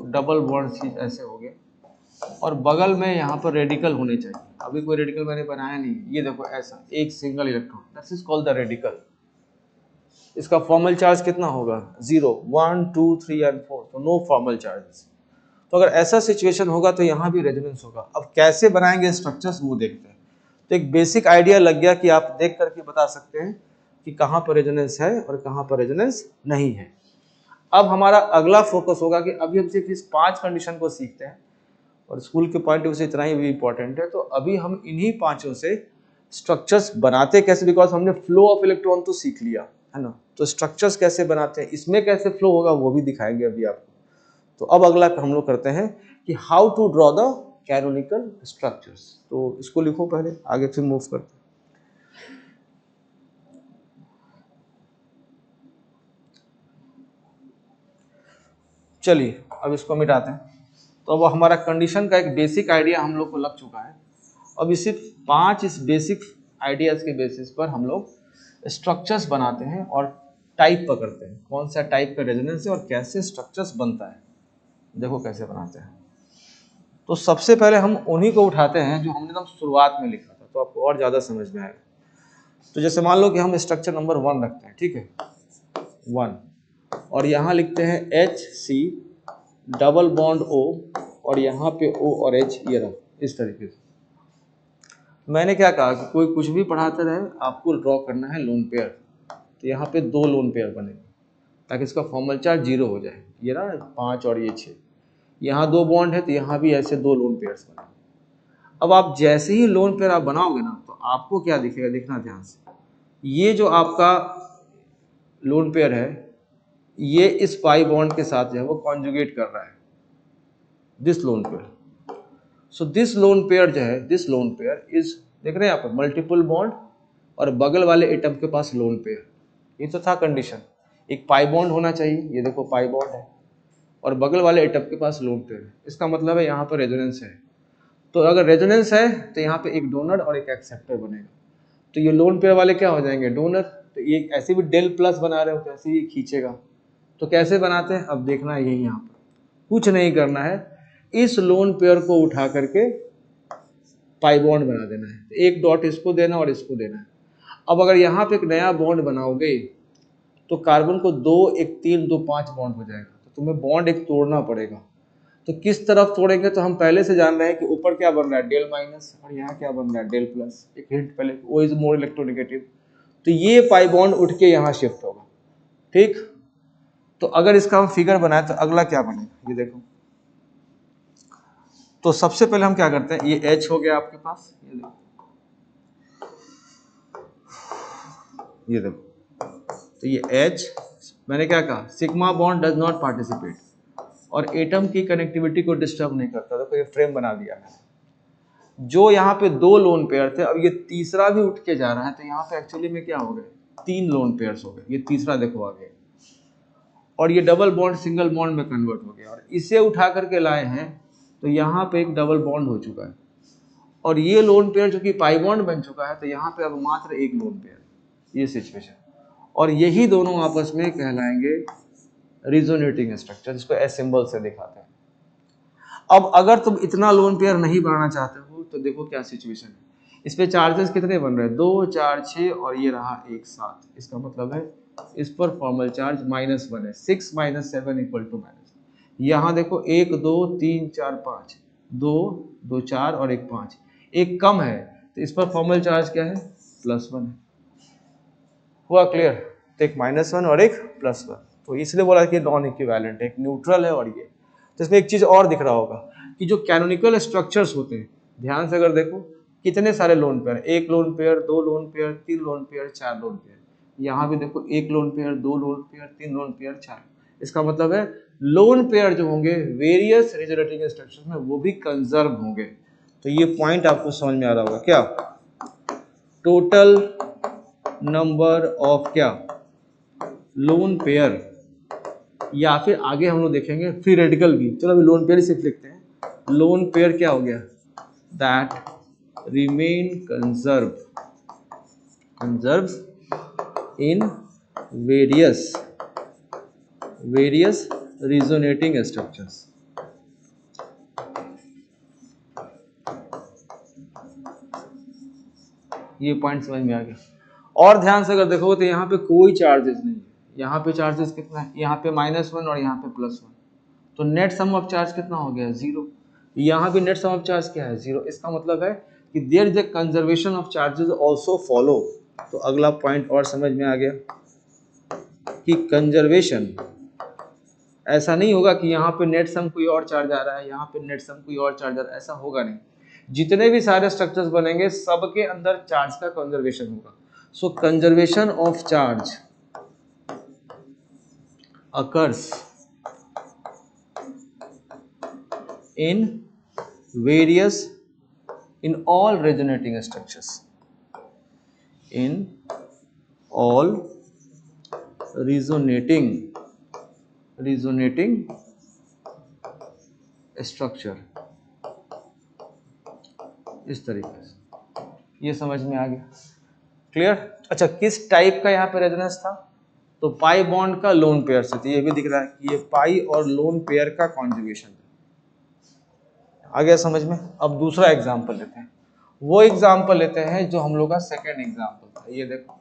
डबल बॉन्ड ऐसे हो गए, और बगल में यहाँ पर रेडिकल होने चाहिए। अभी कोई रेडिकल मैंने बनाया नहीं, ये देखो ऐसा एक single electron, that is called the radical. इसका फॉर्मल चार्ज कितना होगा? 0, 1, 2, 3 एंड 4, तो नो फॉर्मल चार्जेस। तो अगर ऐसा सिचुएशन होगा तो यहाँ भी रेजोनेंस होगा। अब कैसे बनाएंगे स्ट्रक्चर्स वो देखते हैं। तो एक बेसिक आइडिया लग गया कि आप देख करके बता सकते हैं कि कहाँ पर रेजोनेंस है और कहाँ पर रेजोनेंस नहीं है। अब हमारा अगला फोकस होगा कि अभी हम सिर्फ इस 5 कंडीशन को सीखते हैं, और स्कूल के पॉइंट ऑफ व्यू से इतना ही भी इंपॉर्टेंट है। तो अभी हम इन्हीं 5 से स्ट्रक्चर्स बनाते कैसे, बिकॉज हमने फ्लो ऑफ इलेक्ट्रॉन तो सीख लिया है ना, तो स्ट्रक्चर्स कैसे बनाते हैं, इसमें कैसे फ्लो होगा वो भी दिखाएंगे अभी आपको। तो अब अगला हम लोग करते हैं कि how to draw the canonical structures. तो इसको लिखो पहले, आगे फिर मूव करते हैं। चलिए अब इसको मिटाते हैं। तो अब हमारा कंडीशन का एक बेसिक आइडिया हम लोग को लग चुका है। अब इस 5 इस बेसिक आइडियाज के बेसिस पर हम लोग स्ट्रक्चर्स बनाते हैं और टाइप पकड़ते हैं, कौन सा टाइप का रेजोनेंस है और कैसे स्ट्रक्चर्स बनता है। देखो कैसे बनाते हैं। तो सबसे पहले हम उन्हीं को उठाते हैं जो हमने एकदम शुरुआत में लिखा था, तो आपको और ज़्यादा समझ में आएगा। तो जैसे मान लो कि हम स्ट्रक्चर नंबर 1 रखते हैं, ठीक है, 1, और यहाँ लिखते हैं HC डबल बॉन्ड O, और यहाँ पे O और H ये रहा इस तरीके से। मैंने क्या कहा कि कोई कुछ भी पढ़ाते रहे, आपको ड्रॉ करना है लोन पेयर। तो यहाँ पे 2 लोन पेयर बनेंगे ताकि इसका फॉर्मल चार्ज 0 हो जाए। ये रहा 5 और ये 6, यहाँ 2 बॉन्ड है तो यहाँ भी ऐसे 2 लोन पेयर्स बनेंगे। अब आप जैसे ही लोन पेयर आप बनाओगे ना, तो आपको क्या दिखेगा, देखना ध्यान से। ये जो आपका लोन पेयर है, ये इस पाई बॉन्ड के साथ जो है वो कॉन्जुगेट कर रहा है, this lone pair. So this lone pair जो है, दिस लोन पेयर इज, देख रहे हैं यहाँ पर मल्टीपल बॉन्ड और बगल वाले एटम के पास लोन पेयर। ये तो था कंडीशन, एक पाई बॉन्ड होना चाहिए, ये देखो पाई बॉन्ड है, और बगल वाले एटम के पास लोन पेयर है। इसका मतलब है यहाँ पर रेजोनेंस है। तो अगर रेजोनेंस है तो यहाँ पे एक डोनर और एक एक्सेप्टर बनेगा। तो ये लोन पेयर वाले क्या हो जाएंगे, डोनर। तो ये ऐसे भी डेल प्लस बना रहे हो तो ऐसे ही खींचेगा। तो कैसे बनाते हैं अब देखना है। यही यहाँ पर कुछ नहीं करना है, इस लोन पेयर को उठा करके पाई बॉन्ड बना देना है। तो एक डॉट इसको देना और इसको देना है। अब अगर यहाँ पे एक नया बॉन्ड बनाओगे तो कार्बन को 2 1 3 2 5 बॉन्ड हो जाएगा। तो तुम्हें बॉन्ड एक तोड़ना पड़ेगा। तो किस तरफ तोड़ेंगे, तो हम पहले से जान रहे हैं कि ऊपर क्या बन रहा है, डेल माइनस, और यहाँ क्या बन रहा है, डेल प्लस। एक हिंट पहले, O इज मोर इलेक्ट्रोनेगेटिव, तो ये पाई बॉन्ड उठ के यहाँ शिफ्ट होगा। ठीक, तो अगर इसका हम फिगर बनाए तो अगला क्या बनेगा, ये देखो। तो सबसे पहले हम क्या करते हैं, ये H हो गया आपके पास, ये देखो। तो ये H, मैंने क्या कहा, sigma bond does not participate, और एटम की कनेक्टिविटी को डिस्टर्ब नहीं करता। तो ये फ्रेम बना दिया मैंने। जो यहाँ पे 2 लोन पेयर थे, अब ये तीसरा भी उठ के जा रहा है, तो यहाँ पे एक्चुअली में क्या हो गए, 3 लोन पेयर्स हो गए। ये तीसरा देखो आ गया, और ये डबल बॉन्ड सिंगल बॉन्ड में कन्वर्ट हो गया, और इसे उठा करके लाए हैं तो यहाँ पे एक डबल बॉन्ड हो चुका है। और ये लोन पेयर जो कि पाई बॉन्ड बन चुका है, तो यहाँ पे अब मात्र एक लोन पेयर, ये सिचुएशन। और यही दोनों आपस में कहलाएंगे रिजोनेटिंग स्ट्रक्चर, जिसको एस सिंबल से दिखाते हैं। अब अगर तुम इतना लोन पेयर नहीं बनाना चाहते हो तो देखो क्या सिचुएशन है। इस पे चार्जेस कितने बन रहे हैं, 2 4 6 और ये रहा 1 7। इसका मतलब है इस पर फॉर्मल चार्ज -1 है। 6 - 7 = -। यहाँ देखो 1 2 3 4 5, 2 2 4 और 1 5, एक कम है तो इस पर फॉर्मल चार्ज क्या है, +1 है। हुआ क्लियर? तो एक -1 और एक +1, तो इसलिए बोला कि नॉन इक्विवेलेंट है, एक न्यूट्रल है और ये। तो इसमें एक चीज और दिख रहा होगा कि जो कैनोनिकल स्ट्रक्चर्स होते हैं, ध्यान से अगर देखो कितने सारे lone pair, 1 lone pair, 2 lone pair, 3 lone pair, 4 lone pair. यहाँ भी देखो 1 lone pair, 2 lone pair, 3 lone pair, 4। इसका मतलब है लोन पेयर जो होंगे वेरियस रेजोनेटिंग स्ट्रक्चर्स में वो भी कंजर्व होंगे। तो ये पॉइंट आपको समझ में आ रहा होगा क्या, टोटल नंबर ऑफ क्या, लोन पेयर, या फिर आगे हम लोग देखेंगे फ्री रेडिकल भी। चलो अभी लोन पेयर सिर्फ लिखते हैं। लोन पेयर क्या हो गया, that remain conserve in various resonating structures. ये पॉइंट समझ में आ गया। और ध्यान से अगर देखोगे तो यहाँ पे कोई चार्जेस नहीं है। यहाँ पे चार्जेस कितना है, यहाँ पे -1 और यहाँ पे +1, तो नेट सम ऑफ चार्ज कितना हो गया, 0। यहाँ भी नेट सम ऑफ चार्ज क्या है, 0। इसका मतलब है कि there is a conservation of charges also follow. तो अगला पॉइंट और समझ में आ गया कि कंजर्वेशन, ऐसा नहीं होगा कि यहाँ पे नेट सम कोई और चार्ज आ रहा है, यहाँ पे नेट सम कोई और चार्ज आ रहा है, ऐसा होगा नहीं। जितने भी सारे स्ट्रक्चर्स बनेंगे सबके अंदर चार्ज का कंजर्वेशन होगा। So conservation of charge occurs in all resonating structures, in all resonating structure। इस तरीके से ये समझ में आ गया, क्लियर। अच्छा, किस टाइप का यहाँ पे रेजोनेंस था, तो पाई बॉन्ड का लोन पेयर से। तो ये भी दिख रहा है कि ये पाई और लोन पेयर का कॉन्जुगेशन है। आ गया समझ में। अब दूसरा एग्जांपल लेते हैं। वो एग्जांपल लेते हैं जो हम लोग का सेकेंड एग्जांपल था। ये देखो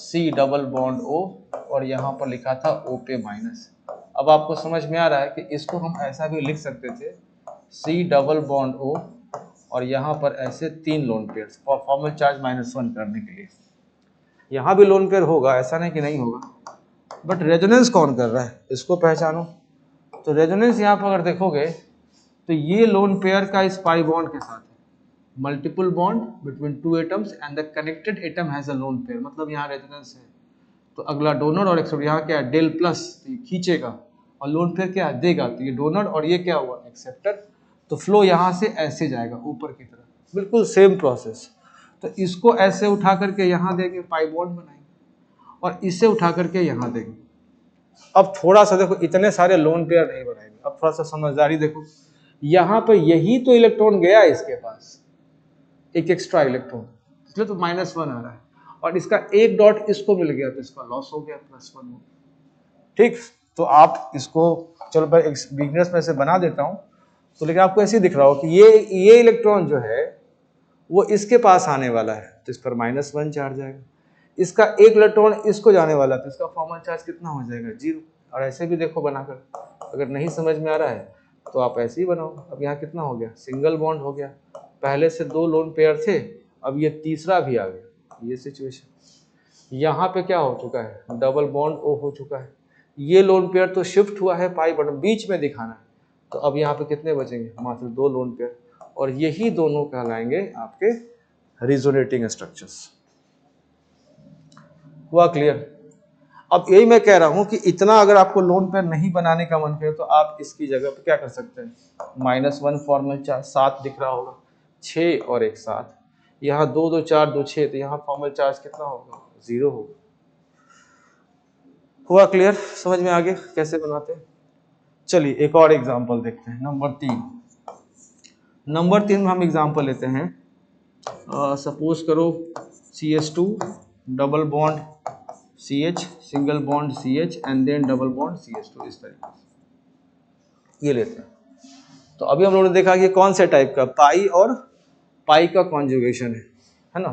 C डबल बॉन्ड O और यहाँ पर लिखा था O पे माइनस। अब आपको समझ में आ रहा है कि इसको हम ऐसा भी लिख सकते थे, C डबल बॉन्ड O और यहाँ पर ऐसे 3 लोन पेयर, फॉर्मल चार्ज -1 करने के लिए। यहाँ भी लोन पेयर होगा, ऐसा नहीं कि नहीं होगा, बट रेजोनेंस कौन कर रहा है इसको पहचानो। तो रेजोनेंस यहाँ पर अगर देखोगे तो ये लोन पेयर का इस पाई बॉन्ड के साथ है, multiple bond between 2 atoms and the connected atom has a lone pair, मतलब यहाँ रेजोनेंस है। तो अगला डोनर और एक्सेप्टर, यहाँ क्या है, डेल प्लस, तो ये खींचेगा और लोन पेयर क्या देगा, तो ये डोनर और ये क्या हुआ, एक्सेप्टर। तो फ्लो यहाँ से ऐसे जाएगा ऊपर की तरफ, बिल्कुल सेम प्रोसेस। तो इसको ऐसे उठा करके यहाँ देंगे, पाई बॉन्ड बनाएंगे, और इसे उठा करके यहाँ देंगे। अब थोड़ा सा देखो, इतने सारे लोन पेयर नहीं बनाएंगे, अब थोड़ा सा समझदारी देखो। यहाँ पर यही तो इलेक्ट्रॉन गया इसके पास, एक एक्स्ट्रा इलेक्ट्रॉन, इसलिए तो -1 आ रहा है, और इसका एक डॉट इसको मिल गया तो इसका लॉस हो गया, +1 हो गया। ठीक, तो आप इसको, चलो मैं एक बिगनर्स में से बना देता हूं, तो लेकिन आपको ऐसे ही दिख रहा हो कि ये इलेक्ट्रॉन जो है वो इसके पास आने वाला है, तो इस पर -1 चार्ज आएगा। इसका एक इलेक्ट्रॉन इसको जाने वाला है, तो इसका फॉर्मल चार्ज कितना हो जाएगा, 0। और ऐसे भी देखो बनाकर, अगर नहीं समझ में आ रहा है तो आप ऐसे ही बनाओ। अब यहाँ कितना हो गया, सिंगल बॉन्ड हो गया, पहले से 2 लोन पेयर थे, अब ये तीसरा भी आ गया, ये सिचुएशन। यहाँ पे क्या हो चुका है, डबल बॉन्ड O हो चुका है। ये लोन पेयर तो शिफ्ट हुआ है पाई बटन बीच में दिखाना है, तो अब यहाँ पे कितने बचेंगे, मात्र 2 लोन पेयर, और यही दोनों कहलाएंगे आपके रिजोनेटिंग स्ट्रक्चर्स। हुआ क्लियर। अब यही मैं कह रहा हूं कि इतना अगर आपको लोन पेयर नहीं बनाने का मन करे तो आप इसकी जगह पे क्या कर सकते हैं, -1 फॉर्मल चार्ज, 7 दिख रहा होगा, 6 और 1 7, यहाँ 2 2 4 2 6, तो यहाँ फॉर्मल चार्ज कितना होगा, 0 होगा। हुआ क्लियर, समझ में आ गया कैसे बनाते हैं। चलिए एक और एग्जाम्पल देखते हैं, नंबर 3 में हम एग्जाम्पल लेते हैं। सपोज करो CH2 double bond CH, single bond CH and then double bond CH2, इस तरीके से ये लेते हैं। तो अभी हम लोगों ने देखा कि कौन से टाइप का, पाई और पाई का कॉन्जुगेशन है ना।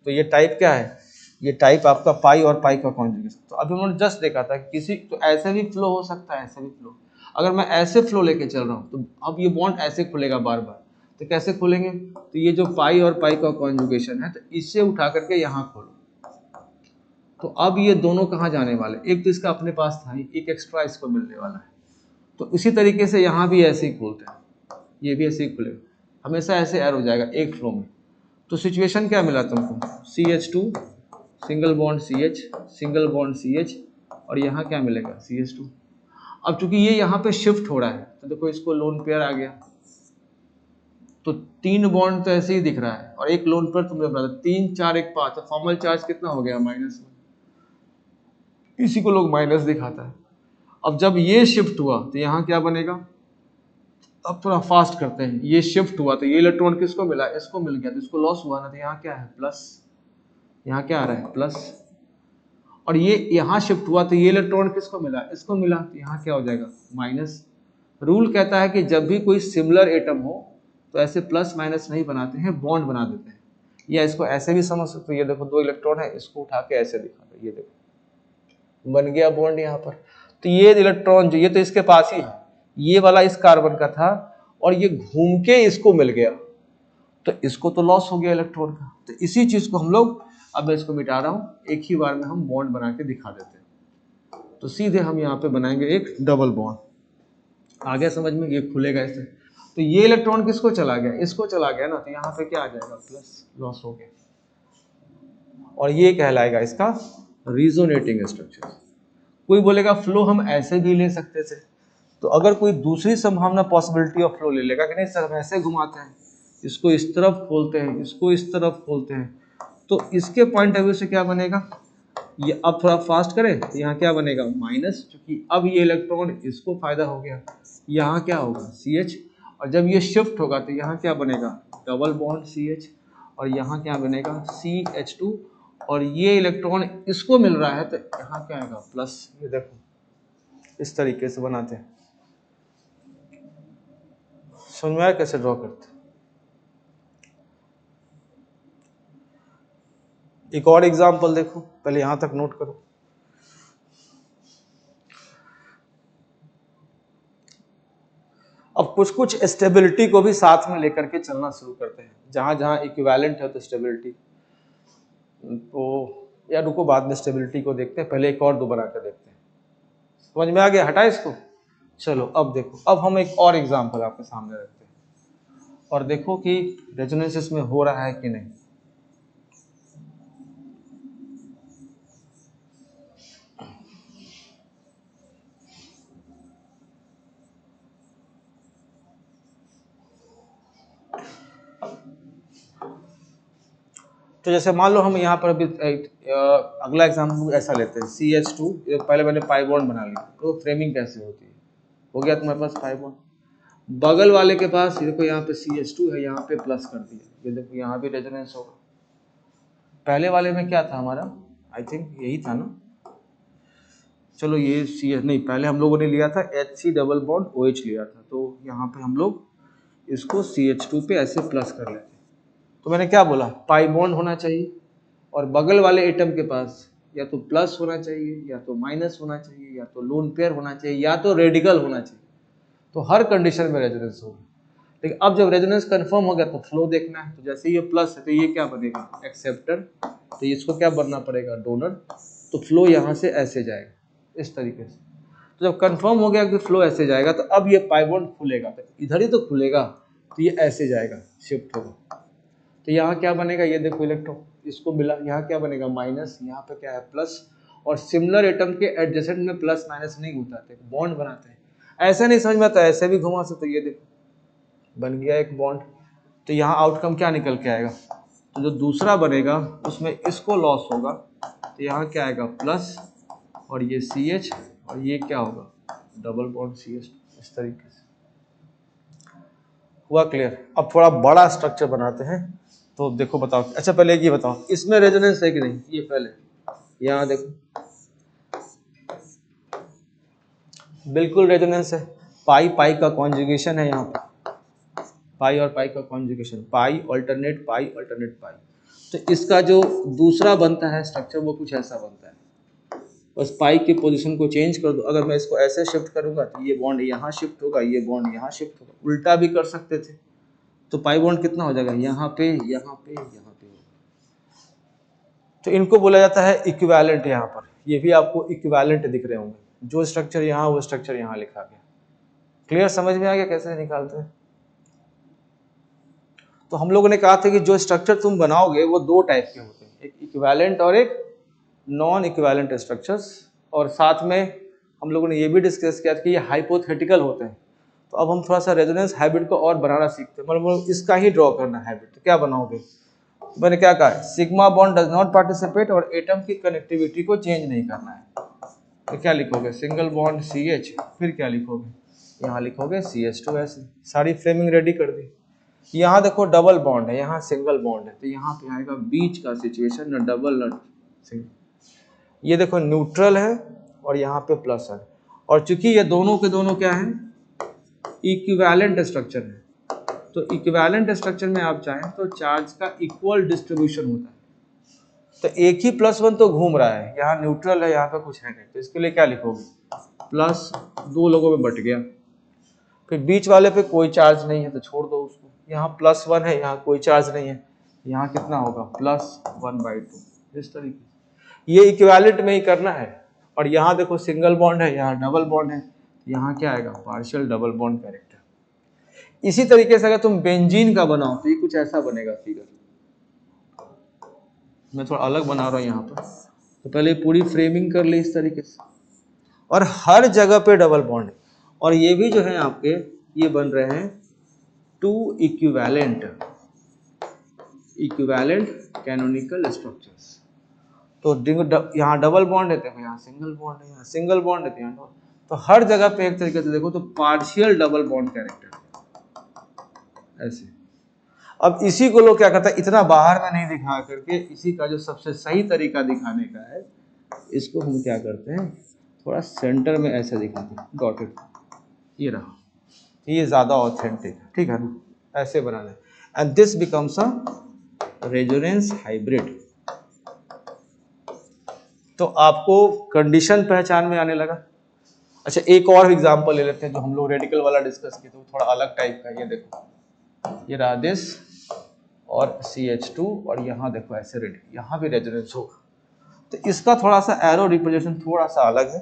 तो ये टाइप क्या है, ये टाइप आपका पाई और पाई का कॉन्जुगेशन। तो अभी हम लोगों ने जस्ट देखा था कि किसी तो ऐसे भी फ्लो हो सकता है, ऐसे भी फ्लो। अगर मैं ऐसे फ्लो लेके चल रहा हूँ तो अब ये बॉन्ड ऐसे खुलेगा बार बार, तो कैसे खुलेंगे, तो ये जो पाई और पाई का कॉन्जुगेशन है, तो इससे उठा करके यहाँ खोलो। तो अब ये दोनों कहाँ जाने वाले, एक तो इसका अपने पास था, एक एक्स्ट्रा इसको मिलने वाला है। तो इसी तरीके से यहाँ भी ऐसे ही खोलते हैं, ये भी ऐसे ही खुलेगा, हमेशा ऐसे ऐड हो जाएगा एक फ्लो में। तो सिचुएशन क्या मिला तुमको, CH2 single bond CH, single bond CH, और यहाँ क्या मिलेगा CH2। अब चूंकि ये यहाँ पे शिफ्ट हो रहा है, तो देखो इसको लोन पेयर आ गया, तो 3 बॉन्ड तो ऐसे ही दिख रहा है, और एक लोन पेयर तुमने बना 3 4 1 5, तो फॉर्मल चार्ज कितना हो गया माइनस में, इसी को लोग माइनस दिखाता है। अब जब ये शिफ्ट हुआ तो यहाँ क्या बनेगा, अब थोड़ा फास्ट करते हैं, ये शिफ्ट हुआ तो ये इलेक्ट्रॉन किसको मिला, इसको मिल गया, तो इसको लॉस हुआ ना, तो यहाँ क्या है प्लस, यहाँ क्या आ रहा है प्लस, और ये यहाँ शिफ्ट हुआ तो ये इलेक्ट्रॉन किसको मिला, इसको मिला, तो यहाँ क्या हो जाएगा माइनस। रूल कहता है कि जब भी कोई सिमिलर एटम हो तो ऐसे प्लस माइनस नहीं बनाते हैं, बॉन्ड बना देते हैं, या इसको ऐसे भी समझ सकते हो, ये देखो 2 इलेक्ट्रॉन है, इसको उठा के ऐसे दिखा दो, ये देखो बन गया बॉन्ड यहाँ पर। तो ये इलेक्ट्रॉन जो ये तो इसके पास ही है, ये वाला इस कार्बन का था, और ये घूम के इसको मिल गया, तो इसको तो लॉस हो गया इलेक्ट्रॉन का। तो इसी चीज को हम लोग, अब मैं इसको मिटा रहा हूँ, एक ही बार में हम बॉन्ड बना के दिखा देते हैं। तो सीधे हम यहाँ पे बनाएंगे एक डबल बॉन्ड, आ गया समझ में, ये खुलेगा ऐसे, तो ये इलेक्ट्रॉन किसको चला गया, इसको चला गया ना, तो यहाँ पे क्या आ जाएगा प्लस, लॉस हो गया, और ये कहलाएगा इसका रिजोनेटिंग स्ट्रक्चर। कोई बोलेगा फ्लो हम ऐसे भी ले सकते थे, तो अगर कोई दूसरी संभावना पॉसिबिलिटी ऑफ फ्लो ले लेगा कि नहीं सर हम ऐसे घुमाते हैं, इसको इस तरफ खोलते हैं, इसको इस तरफ खोलते हैं, तो इसके पॉइंट ऑफ व्यू से क्या बनेगा, ये अब थोड़ा फास्ट करें तो यहाँ क्या बनेगा माइनस, क्योंकि अब ये इलेक्ट्रॉन इसको फायदा हो गया, यहाँ क्या होगा CH, और जब ये शिफ्ट होगा तो यहाँ क्या बनेगा डबल बॉन्ड CH, और यहाँ क्या बनेगा CH2, और ये इलेक्ट्रॉन इसको मिल रहा है तो यहाँ क्या आएगा प्लस। ये देखो इस तरीके से बनाते हैं, समझ में आया कैसे ड्रॉ करते हैं। एक और एग्जांपल देखो, पहले यहां तक नोट करो। अब कुछ कुछ स्टेबिलिटी को भी साथ में लेकर के चलना शुरू करते हैं, जहां जहां इक्विवेलेंट है तो स्टेबिलिटी, तो या रुको बाद में स्टेबिलिटी को देखते हैं, पहले एक और दो बना कर देखते हैं। समझ में आ गया, हटा इसको। चलो अब देखो, अब हम एक और एग्जांपल आपके सामने रखते हैं, और देखो कि रेजोनेंस इसमें हो रहा है कि नहीं। तो जैसे मान लो हम यहाँ पर अभी अगला एग्जाम्पल ऐसा लेते हैं, CH2, पहले मैंने पाई बॉन्ड बना लिया, तो फ्रेमिंग कैसे होती है, हो गया तुम्हारे पास पाई बॉन्ड, बगल वाले के पास देखो यहाँ पे CH2 है, यहाँ पे प्लस कर दिया, ये देखो यहाँ भी रेजोनेंस होगा। पहले वाले में क्या था हमारा, आई थिंक यही था ना, चलो ये CH नहीं, पहले हम लोगों ने लिया था HC डबल बॉन्ड OH लिया था, तो यहाँ पे हम लोग इसको CH2 पे ऐसे प्लस कर लेते हैं। तो मैंने क्या बोला, पाई बॉन्ड होना चाहिए, और बगल वाले एटम के पास या तो प्लस होना चाहिए, या तो माइनस होना चाहिए, या तो लोन पेयर होना चाहिए, या तो रेडिकल होना चाहिए, तो हर कंडीशन में रेजोनेंस होगा। लेकिन अब जब रेजोनेंस कंफर्म हो गया तो फ्लो देखना है, तो जैसे ये प्लस है तो ये क्या बनेगा एक्सेप्टर, तो इसको क्या बनना पड़ेगा डोनर, तो फ्लो यहाँ से ऐसे जाएगा इस तरीके से। तो जब कंफर्म हो गया कि फ्लो ऐसे जाएगा, तो अब ये पाई बॉन्ड खुलेगा, तो इधर ही तो खुलेगा, तो ये ऐसे जाएगा, शिफ्ट होगा, तो यहाँ क्या बनेगा, ये देखो इलेक्ट्रॉन इसको मिला, यहाँ क्या बनेगा माइनस, यहाँ पे क्या है प्लस, और सिमिलर एटम के एडजेसेंट में प्लस माइनस नहीं उठाते, बॉन्ड बनाते हैं। ऐसा नहीं समझ में आता, ऐसे भी घुमा सकते, ये देखो बन गया एक बॉन्ड, तो यहाँ आउटकम क्या निकल के आएगा, तो जो दूसरा बनेगा उसमें इसको लॉस होगा, तो यहाँ क्या आएगा प्लस, और ये CH, और ये क्या होगा डबल बॉन्ड CH, इस तरीके से। हुआ क्लियर। अब थोड़ा बड़ा स्ट्रक्चर बनाते हैं, तो देखो बताओ, अच्छा पहले ये बताओ इसमें रेजोनेंस है कि नहीं, ये पहले यहाँ देखो बिल्कुल रेजोनेंस है, पाई पाई का कॉन्जुगेशन है यहाँ पे, पाई और पाई का कॉन्जुगेशन, पाई अल्टरनेट पाई अल्टरनेट पाई। तो इसका जो दूसरा बनता है स्ट्रक्चर वो कुछ ऐसा बनता है, बस पाई की पोजीशन को चेंज कर दो। अगर मैं इसको ऐसे शिफ्ट करूंगा तो ये बॉन्ड यहाँ शिफ्ट होगा, ये बॉन्ड यहाँ शिफ्ट होगा, उल्टा भी कर सकते थे। तो पाई बॉन्ड कितना हो जाएगा, यहाँ पे यहाँ पे यहाँ पे। तो इनको बोला जाता है इक्विवेलेंट। यहाँ पर ये भी आपको इक्विवेलेंट दिख रहे होंगे, जो स्ट्रक्चर यहाँ वो स्ट्रक्चर यहाँ लिखा गया। क्लियर, समझ में आ गया कैसे निकालते हैं? तो हम लोगों ने कहा था कि जो स्ट्रक्चर तुम बनाओगे वो दो टाइप के होते हैं, एक इक्विवेलेंट और एक नॉन इक्विवेलेंट स्ट्रक्चर्स। और साथ में हम लोगों ने ये भी डिस्कस किया था कि ये हाइपोथेटिकल होते हैं। तो अब हम थोड़ा सा रेजोनेंस हाइब्रिड को और बनाना सीखते हैं, मतलब इसका ही ड्रॉ करना है हाइब्रिड। तो क्या बनाओगे, मैंने क्या कहा, sigma bond does not participate और एटम की कनेक्टिविटी को चेंज नहीं करना है। तो क्या लिखोगे, सिंगल बॉन्ड CH, फिर क्या लिखोगे, यहाँ लिखोगे CH2। ऐसे सारी फ्रेमिंग रेडी कर दी। यहाँ देखो डबल बॉन्ड है, यहाँ सिंगल बॉन्ड है, तो यहाँ पे आएगा बीच का सिचुएशन, न डबल न सिंगल। ये देखो न्यूट्रल है और यहाँ पे प्लस है, और चूंकि ये दोनों के दोनों क्या है, इक्विवेलेंट स्ट्रक्चर है। तो इक्विवेलेंट स्ट्रक्चर में आप चाहें तो चार्ज का इक्वल डिस्ट्रीब्यूशन होता है। तो एक ही +1 तो घूम रहा है, यहाँ न्यूट्रल है, यहाँ पे कुछ है नहीं, तो इसके लिए क्या लिखोगे, प्लस दो लोगों में बट गया। फिर बीच वाले पे कोई चार्ज नहीं है तो छोड़ दो उसको, यहाँ +1 है, यहाँ कोई चार्ज नहीं है, यहाँ कितना होगा +1/2। इस तरीके ये इक्विवेलेंट में ही करना है। और यहाँ देखो सिंगल बॉन्ड है, यहाँ डबल बॉन्ड है, यहाँ क्या आएगा, पार्शियल डबल बॉन्ड कैरेक्टर। इसी तरीके से अगर तुम बेंजीन का बनाओ तो ये कुछ ऐसा बनेगा फिगर। मैं थोड़ा अलग बना रहा हूँ यहाँ पर, तो पहले पूरी फ्रेमिंग कर ली इस तरीके से, और हर जगह पे डबल बॉन्ड है। और ये भी जो है आपके ये बन रहे हैं टू इक्विवेलेंट कैनोनिकल स्ट्रक्चर्स। तो यहाँ डबल बॉन्ड है, देखो यहाँ सिंगल बॉन्ड है, यहाँ सिंगल बॉन्ड है, यहाँ तो हर जगह पे एक तरीके से देखो तो पार्शियल डबल बॉन्ड कैरेक्टर ऐसे। अब इसी को लोग क्या करता है, इतना बाहर में नहीं दिखा करके, इसी का जो सबसे सही तरीका दिखाने का है, इसको हम क्या करते हैं, थोड़ा सेंटर में ऐसे दिखाते हैं डॉटेड, ये रहा, ये ज्यादा ऑथेंटिक है, ठीक है ना, ऐसे बनाना है। And this becomes a resonance hybrid. तो आपको कंडीशन पहचान में आने लगा। अच्छा एक और एग्जांपल ले लेते हैं जो हम लोग रेडिकल वाला डिस्कस किए थे, थोड़ा अलग टाइप का। ये देखो, ये रहा दिस और CH2, और यहाँ देखो ऐसे रेडी, यहाँ भी रेजोनेंस होगा। तो इसका थोड़ा सा एरो रिप्रेजेंटेशन थोड़ा सा अलग है,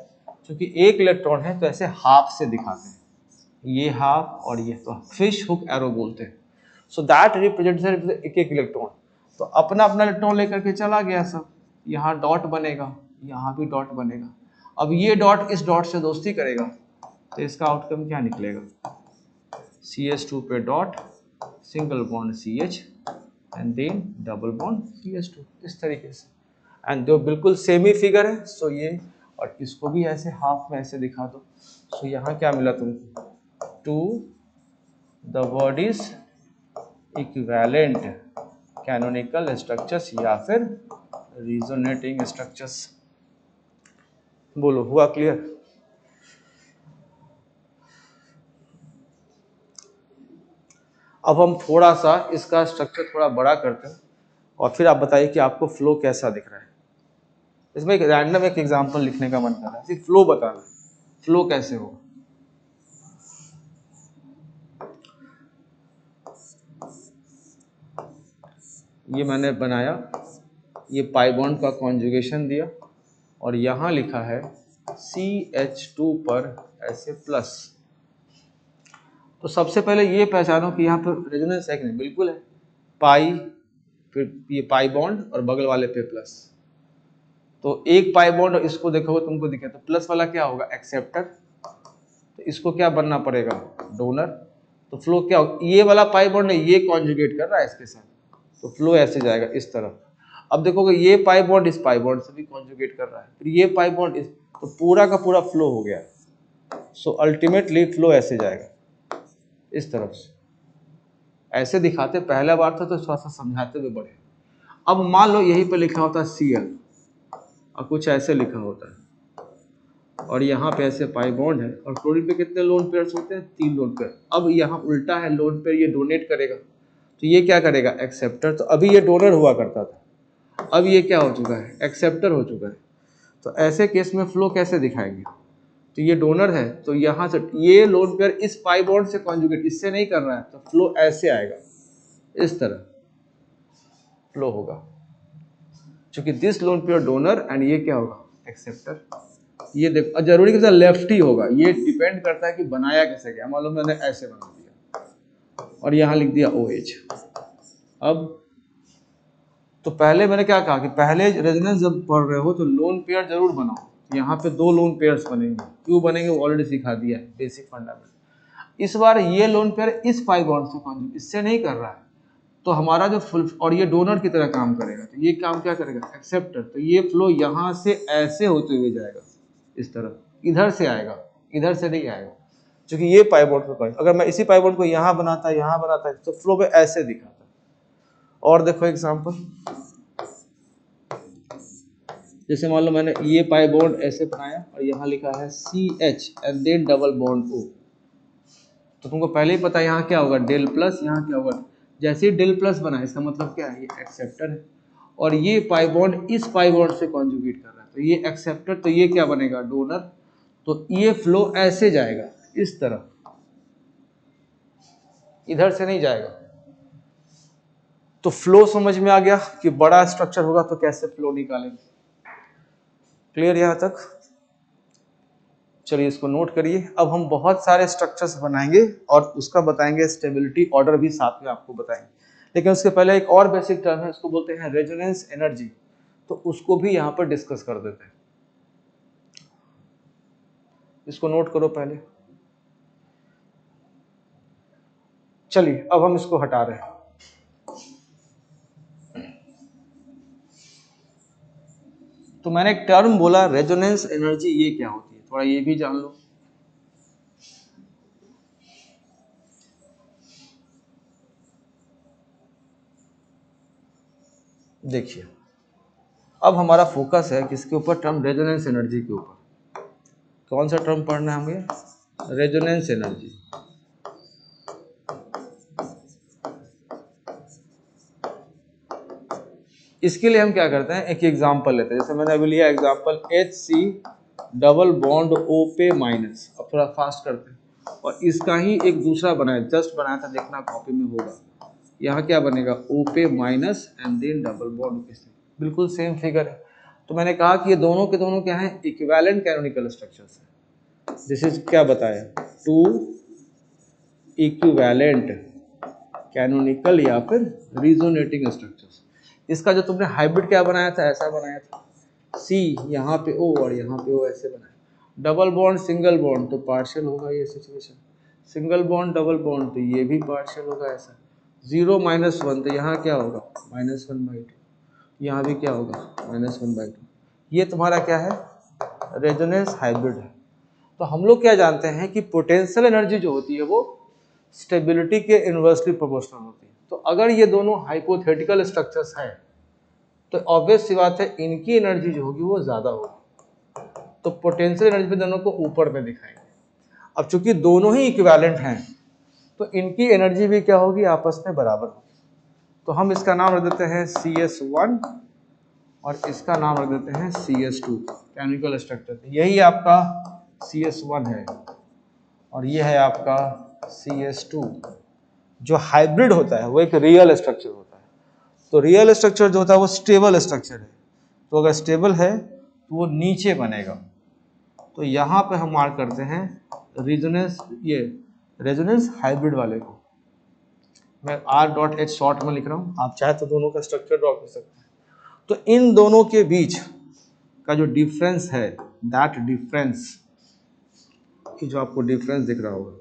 क्योंकि एक इलेक्ट्रॉन है तो ऐसे हाफ से दिखाते हैं, ये हाफ और ये, तो फिश हुक एरो बोलते हैं। सो दैट रिप्रेजेंट्स एक एक इलेक्ट्रॉन। तो अपना अपना इलेक्ट्रॉन लेकर के चला गया सब, यहाँ डॉट बनेगा, यहाँ भी डॉट बनेगा। अब ये डॉट इस डॉट से दोस्ती करेगा, तो इसका आउटकम क्या निकलेगा, CH2 पे dot, single bond CH and then double bond CH2, इस तरीके से। एंड जो बिल्कुल सेम ही फिगर है, सो ये, और इसको भी ऐसे हाफ में ऐसे दिखा दो। सो यहाँ क्या मिला तुमको, two the bodies equivalent canonical structures या फिर रिजोनेटिंग स्ट्रक्चर्स। बोलो, हुआ क्लियर? अब हम थोड़ा सा इसका स्ट्रक्चर थोड़ा बड़ा करते हैं, और फिर आप बताइए कि आपको फ्लो कैसा दिख रहा है। इसमें एक रैंडम एक एग्जांपल लिखने का मन कर रहा है, सिर्फ फ्लो बताना, फ्लो कैसे हो। ये मैंने बनाया, ये पाई बॉन्ड का कॉन्जुगेशन दिया, और यहाँ लिखा है CH2 पर ऐसे प्लस। तो सबसे पहले ये पहचानो कि यहाँ पर रेजोनेंस है कि नहीं, बिल्कुल है, पाई, फिर ये पाई बॉन्ड और बगल वाले पे प्लस। तो एक पाई बॉन्ड, और इसको देखोगे तुमको दिखे, तो प्लस वाला क्या होगा, एक्सेप्टर। तो इसको क्या बनना पड़ेगा, डोनर। तो फ्लो क्या होगा, ये वाला पाई बॉन्ड है, ये कॉन्जुगेट कर रहा है इसके साथ, तो फ्लो ऐसे जाएगा इस तरफ। अब देखोगे ये पाई बॉन्ड इस पाई बॉन्ड से भी कॉन्जुगेट कर रहा है, फिर ये पाई बॉन्ड इस, तो पूरा का पूरा फ्लो हो गया। सो अल्टीमेटली फ्लो ऐसे जाएगा इस तरफ से। ऐसे दिखाते पहला बार था तो थोड़ा सा समझाते हुए बढ़े। अब मान लो यहीं पे लिखा होता है Cl और कुछ ऐसे लिखा होता है, और यहाँ पे ऐसे पाई बॉन्ड है, और क्लोरीन पे कितने लोन पेयर्स होते हैं? 3 लोन पेयर। अब यहाँ उल्टा है, लोन पेयर ये डोनेट करेगा, तो ये क्या करेगा? एक्सेप्टर। तो अभी ये डोनर हुआ करता था, अब ये क्या हो चुका है? एक्सेप्टर हो चुका है। तो ऐसे केस में फ्लो कैसे दिखाएंगे? तो ये डोनर है, तो यहाँ से ये लोन पेयर इस पाई बॉन्ड से कॉन्जुगेट इससे नहीं कर रहा है, तो फ्लो ऐसे आएगा, इस तरह फ्लो होगा, क्योंकि this lone pair donor and ये क्या होगा? एक्सेप्टर। ये देखो, जरूरी कि लेफ्ट ही होगा, ये डिपेंड करता है कि बनाया कैसे गया। मालूम मैंने ऐसे बना दिया और यहाँ लिख दिया OH। अब तो पहले मैंने क्या कहा कि पहले रेजोनेंस जब पढ़ रहे हो तो लोन पेयर जरूर बनाओ। यहाँ पे 2 लोन पेयर्स बनेंगे, क्यों बनेंगे वो ऑलरेडी सिखा दिया है, बेसिक फंडामेंट। इस बार ये लोन पेयर इस पाई बॉन्ड से कॉन्जुगेट इससे नहीं कर रहा है, तो हमारा जो फुल, और ये डोनर की तरह काम करेगा, तो ये काम क्या करेगा? एक्सेप्टर। तो ये फ्लो यहाँ से ऐसे होते हुए जाएगा, इस तरह, इधर से आएगा, इधर से नहीं आएगा, क्योंकि ये पाई बॉन्ड पे पॉइंट। अगर मैं इसी पाई बॉन्ड को यहाँ बनाता तो फ्लो पे ऐसे दिखाता। और देखो एग्जांपल, जैसे मान लो मैंने ये पाई बॉन्ड ऐसे बनाया और यहाँ लिखा है CH and then double bond O, तो तुमको पहले ही पता है यहाँ क्या होगा? डेल प्लस, यहाँ क्या होगा? जैसे ही डेल प्लस बना, इसका मतलब क्या है? ये एक्सेप्टर है, और ये पाई बॉन्ड इस पाई बॉन्ड से कॉन्जुगेट कर रहा है, तो ये एक्सेप्टर, तो ये क्या बनेगा? डोनर। तो ये फ्लो ऐसे जाएगा, इस तरह, इधर से नहीं जाएगा। तो फ्लो समझ में आ गया कि बड़ा स्ट्रक्चर होगा तो कैसे फ्लो निकालेंगे। क्लियर यहाँ तक? चलिए इसको नोट करिए। अब हम बहुत सारे स्ट्रक्चर्स बनाएंगे और उसका बताएंगे स्टेबिलिटी ऑर्डर भी साथ में आपको बताएंगे, लेकिन उसके पहले एक और बेसिक टर्म है, उसको बोलते हैं रेजोनेंस एनर्जी, तो उसको भी यहाँ पर डिस्कस कर देते हैं। इसको नोट करो पहले। चलिए अब हम इसको हटा रहे हैं। तो मैंने एक टर्म बोला रेजोनेंस एनर्जी, ये क्या होती है थोड़ा ये भी जान लो। देखिए अब हमारा फोकस है किसके ऊपर? टर्म रेजोनेंस एनर्जी के ऊपर। कौन सा टर्म पढ़ना है हमें? Resonance energy. इसके लिए हम क्या करते हैं, एक एग्जांपल लेते हैं। जैसे मैंने अभी लिया example HC double bond O पे माइनस। अब थोड़ा फास्ट करते हैं, और इसका ही एक दूसरा बनाया, जस्ट बनाया था, देखना कॉपी में होगा। यहाँ क्या बनेगा? O पे minus and then double bond, बिल्कुल सेम फिगर है। तो मैंने कहा कि ये दोनों के दोनों क्या है? इक्विवेलेंट कैनोनिकल स्ट्रक्चर्स है। दिस इज क्या बताया? 2 इक्विवेलेंट कैनोनिकल या फिर रिजोनेटिंग स्ट्रक्चर्स। इसका जो तुमने हाइब्रिड क्या बनाया था? ऐसा बनाया था, C यहाँ पे O और यहाँ पे O ऐसे बनाया। डबल बॉन्ड सिंगल बॉन्ड तो पार्शियल होगा ये situation, single bond double bond तो ये भी पार्शियल होगा ऐसा। 0 -1 तो यहाँ क्या होगा? -1/2। यहाँ भी क्या होगा? -1/2। ये तुम्हारा क्या है? रेजोनेंस हाइब्रिड है। तो हम लोग क्या जानते हैं कि पोटेंशियल एनर्जी जो होती है वो स्टेबिलिटी के इन्वर्सली प्रोपोर्शनल होती है। तो अगर ये दोनों हाइपोथेटिकल स्ट्रक्चर्स हैं तो ऑब्वियस सी बात है इनकी एनर्जी जो होगी वो ज़्यादा होगी, तो पोटेंशियल एनर्जी पे दोनों को ऊपर में दिखाएंगे। अब चूंकि दोनों ही इक्विवेलेंट हैं तो इनकी एनर्जी भी क्या होगी? आपस में बराबर होगी। तो हम इसका नाम रख देते हैं CS1 और इसका नाम रख देते हैं CS2, केमिकल स्ट्रक्चर। यही आपका CS1 है और ये है आपका CS2। जो हाइब्रिड होता है वो एक रियल स्ट्रक्चर होता है। तो रियल स्ट्रक्चर जो होता है वो स्टेबल स्ट्रक्चर है, तो अगर स्टेबल है तो वो नीचे बनेगा। तो यहाँ पे हम मार्क करते हैं रेजोनेंस, ये रेजोनेंस हाइब्रिड वाले को मैं R.H शॉर्ट में लिख रहा हूँ, आप चाहे तो दोनों का स्ट्रक्चर ड्रॉ कर सकते हैं। तो इन दोनों के बीच का जो डिफरेंस है, दैट डिफरेंस, जो आपको डिफरेंस दिख रहा होगा,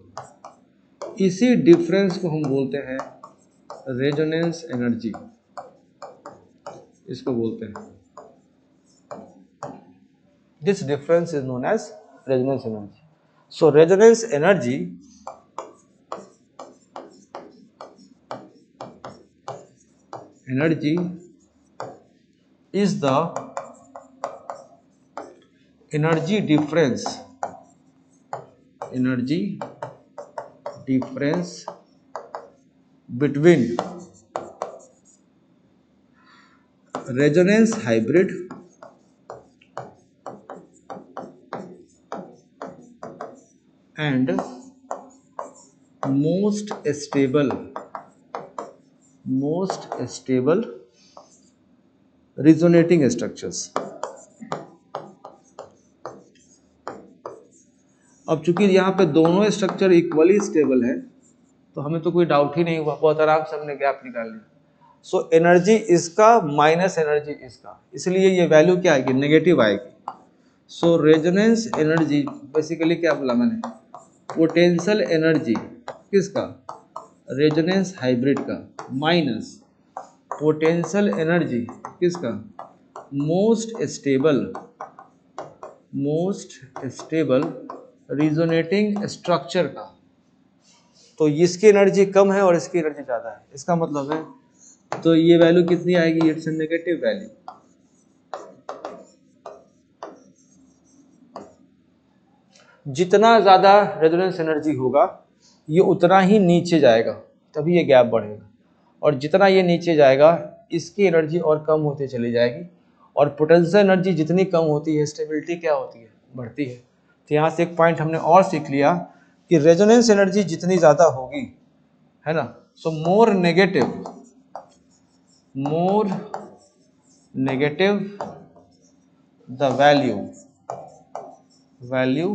इसी डिफरेंस को हम बोलते हैं रेजोनेंस एनर्जी, इसको बोलते हैं। This difference is known as resonance energy. So resonance energy is the energy difference between resonance hybrid and most stable resonating structures. अब चूंकि यहाँ पे दोनों स्ट्रक्चर इक्वली स्टेबल है तो हमें तो कोई डाउट ही नहीं हुआ, बहुत आराम से हमने गैप निकाल लिया। सो एनर्जी इसका माइनस एनर्जी इसका, इसलिए ये वैल्यू क्या आएगी, नेगेटिव आएगी। सो रेजोनेंस एनर्जी बेसिकली क्या बोला मैंने, पोटेंशियल एनर्जी किसका, रेजोनेंस हाइब्रिड का, माइनस पोटेंशियल एनर्जी किसका, मोस्ट स्टेबल रिजोनेटिंग स्ट्रक्चर का। तो इसकी एनर्जी कम है और इसकी एनर्जी ज़्यादा है, इसका मतलब है तो ये वैल्यू कितनी आएगी, इट्स ए नेगेटिव वैल्यू। जितना ज़्यादा रेजोनेंस एनर्जी होगा ये उतना ही नीचे जाएगा, तभी ये गैप बढ़ेगा, और जितना ये नीचे जाएगा इसकी एनर्जी और कम होती चली जाएगी, और पोटेंशियल एनर्जी जितनी कम होती है स्टेबिलिटी क्या होती है, बढ़ती है। तो यहाँ से एक पॉइंट हमने और सीख लिया कि रेजोनेंस एनर्जी जितनी ज़्यादा होगी, है ना, so more negative the value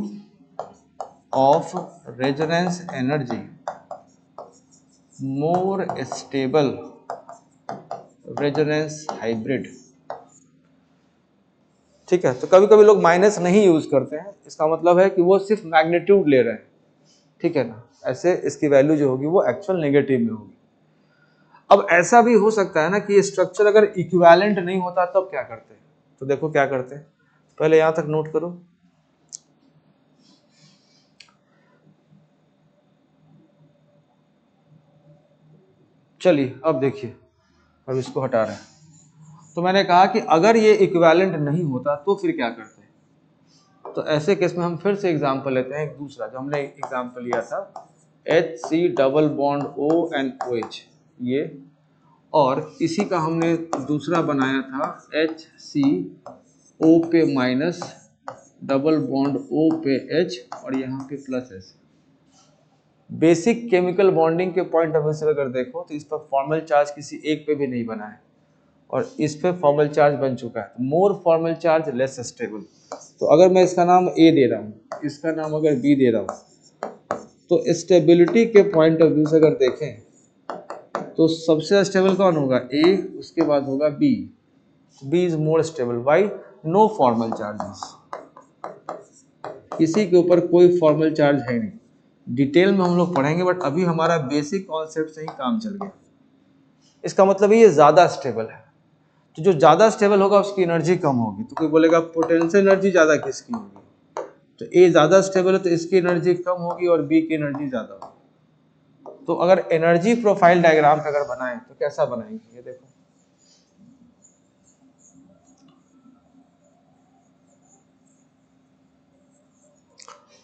of resonance energy, more stable resonance hybrid। ठीक है, तो कभी कभी लोग माइनस नहीं यूज करते हैं, इसका मतलब है कि वो सिर्फ मैग्नीट्यूड ले रहे हैं, ठीक है ना, ऐसे इसकी वैल्यू जो होगी वो एक्चुअल नेगेटिव में होगी। अब ऐसा भी हो सकता है ना कि ये स्ट्रक्चर अगर इक्विवेलेंट नहीं होता तब क्या करते हैं, तो देखो क्या करते हैं, पहले यहां तक नोट करो। चलिए अब देखिए, अब इसको हटा रहे हैं, तो मैंने कहा कि अगर ये इक्विवेलेंट नहीं होता तो फिर क्या करते हैं। तो ऐसे केस में हम फिर से एग्जांपल लेते हैं, एक दूसरा जो हमने एग्जांपल लिया था HC डबल बॉन्ड ONOH ये, और इसी का हमने दूसरा बनाया था HCO पे माइनस डबल बॉन्ड O पे H और यहाँ पे plus S। Basic chemical bonding के पॉइंट ऑफ व्यू से अगर देखो तो इस पर फॉर्मल चार्ज किसी एक पे भी नहीं बना है और इस पे फॉर्मल चार्ज बन चुका है, मोर फॉर्मल चार्ज लेस स्टेबल। तो अगर मैं इसका नाम A दे रहा हूँ, इसका नाम अगर B दे रहा हूँ, तो स्टेबिलिटी के पॉइंट ऑफ व्यू से अगर देखें तो सबसे स्टेबल कौन होगा, A, उसके बाद होगा B। B is more stable, why, no formal charges, किसी के ऊपर कोई फॉर्मल चार्ज है नहीं। डिटेल में हम लोग पढ़ेंगे, बट अभी हमारा बेसिक कॉन्सेप्ट से ही काम चल गया। इसका मतलब ये ज़्यादा स्टेबल है, तो जो ज़्यादा स्टेबल होगा उसकी एनर्जी कम होगी। तो कोई बोलेगा पोटेंशियल एनर्जी ज़्यादा किसकी होगी, तो ए ज़्यादा स्टेबल है तो इसकी एनर्जी कम होगी और बी की एनर्जी ज़्यादा होगी। तो अगर एनर्जी प्रोफाइल डायग्राम अगर बनाएं तो कैसा बनाएंगे, ये देखो,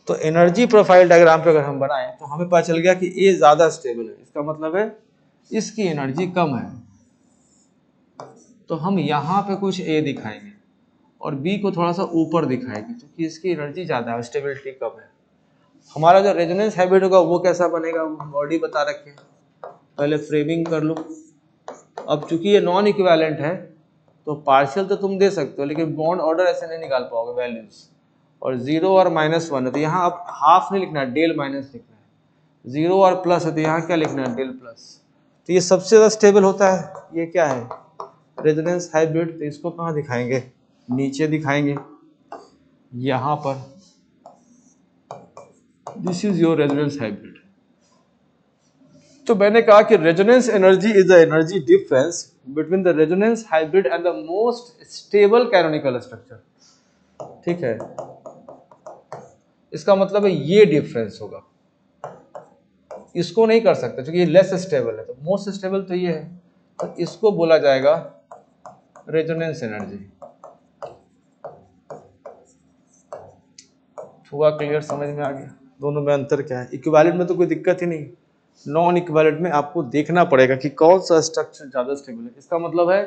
तो एनर्जी प्रोफाइल डायग्राम पे अगर हम बनाएं तो हमें पता चल गया कि ए ज़्यादा स्टेबल है, इसका मतलब है इसकी एनर्जी कम है, तो हम यहाँ पे कुछ ए दिखाएंगे और बी को थोड़ा सा ऊपर दिखाएंगे क्योंकि इसकी एनर्जी ज़्यादा है, स्टेबिलिटी कम है। हमारा जो रेजोनेंस हाइब्रिड होगा वो कैसा बनेगा, वो हम ऑलरेडी बता रखे हैं, पहले फ्रेमिंग कर लो। अब चूंकि ये नॉन इक्विवेलेंट है तो पार्शियल तो तुम दे सकते हो, लेकिन बॉन्ड ऑर्डर ऐसे नहीं निकाल पाओगे वैल्यूज, और 0 और -1 है तो यहाँ अब हाफ नहीं लिखना है, डेल माइनस लिखना है। 0 और प्लस है तो यहाँ क्या लिखना है, डेल प्लस। तो ये सबसे ज़्यादा स्टेबल होता है, ये क्या है, रेजोनेंस हाइब्रिड। तो इसको कहाँ दिखाएंगे, नीचे दिखाएंगे, यहाँ पर, this is your resonance hybrid. तो मैंने कहा कि resonance energy is the energy difference between the resonance hybrid and the most stable canonical structure, ठीक है। इसका मतलब है ये डिफरेंस होगा, इसको नहीं कर सकते क्योंकि ये लेस स्टेबल है, तो मोस्ट स्टेबल तो ये है, तो इसको बोला जाएगा रेजोनेंस एनर्जी। हुआ क्लियर, समझ में आ गया दोनों में अंतर क्या है। इक्विवेलेंट में तो कोई दिक्कत ही नहीं, नॉन इक्विवेलेंट में आपको देखना पड़ेगा कि कौन सा स्ट्रक्चर ज़्यादा स्टेबल है। इसका मतलब है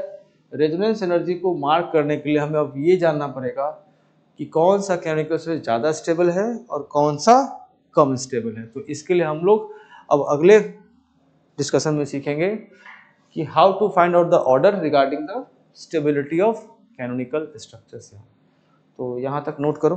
रेजोनेंस एनर्जी को मार्क करने के लिए हमें अब ये जानना पड़ेगा कि कौन सा केमिकल स्ट्रक्चर ज़्यादा स्टेबल है और कौन सा कम स्टेबल है। तो इसके लिए हम लोग अब अगले डिस्कशन में सीखेंगे कि how to find out the order regarding the stability of canonical structures. तो यहाँ तक नोट करो।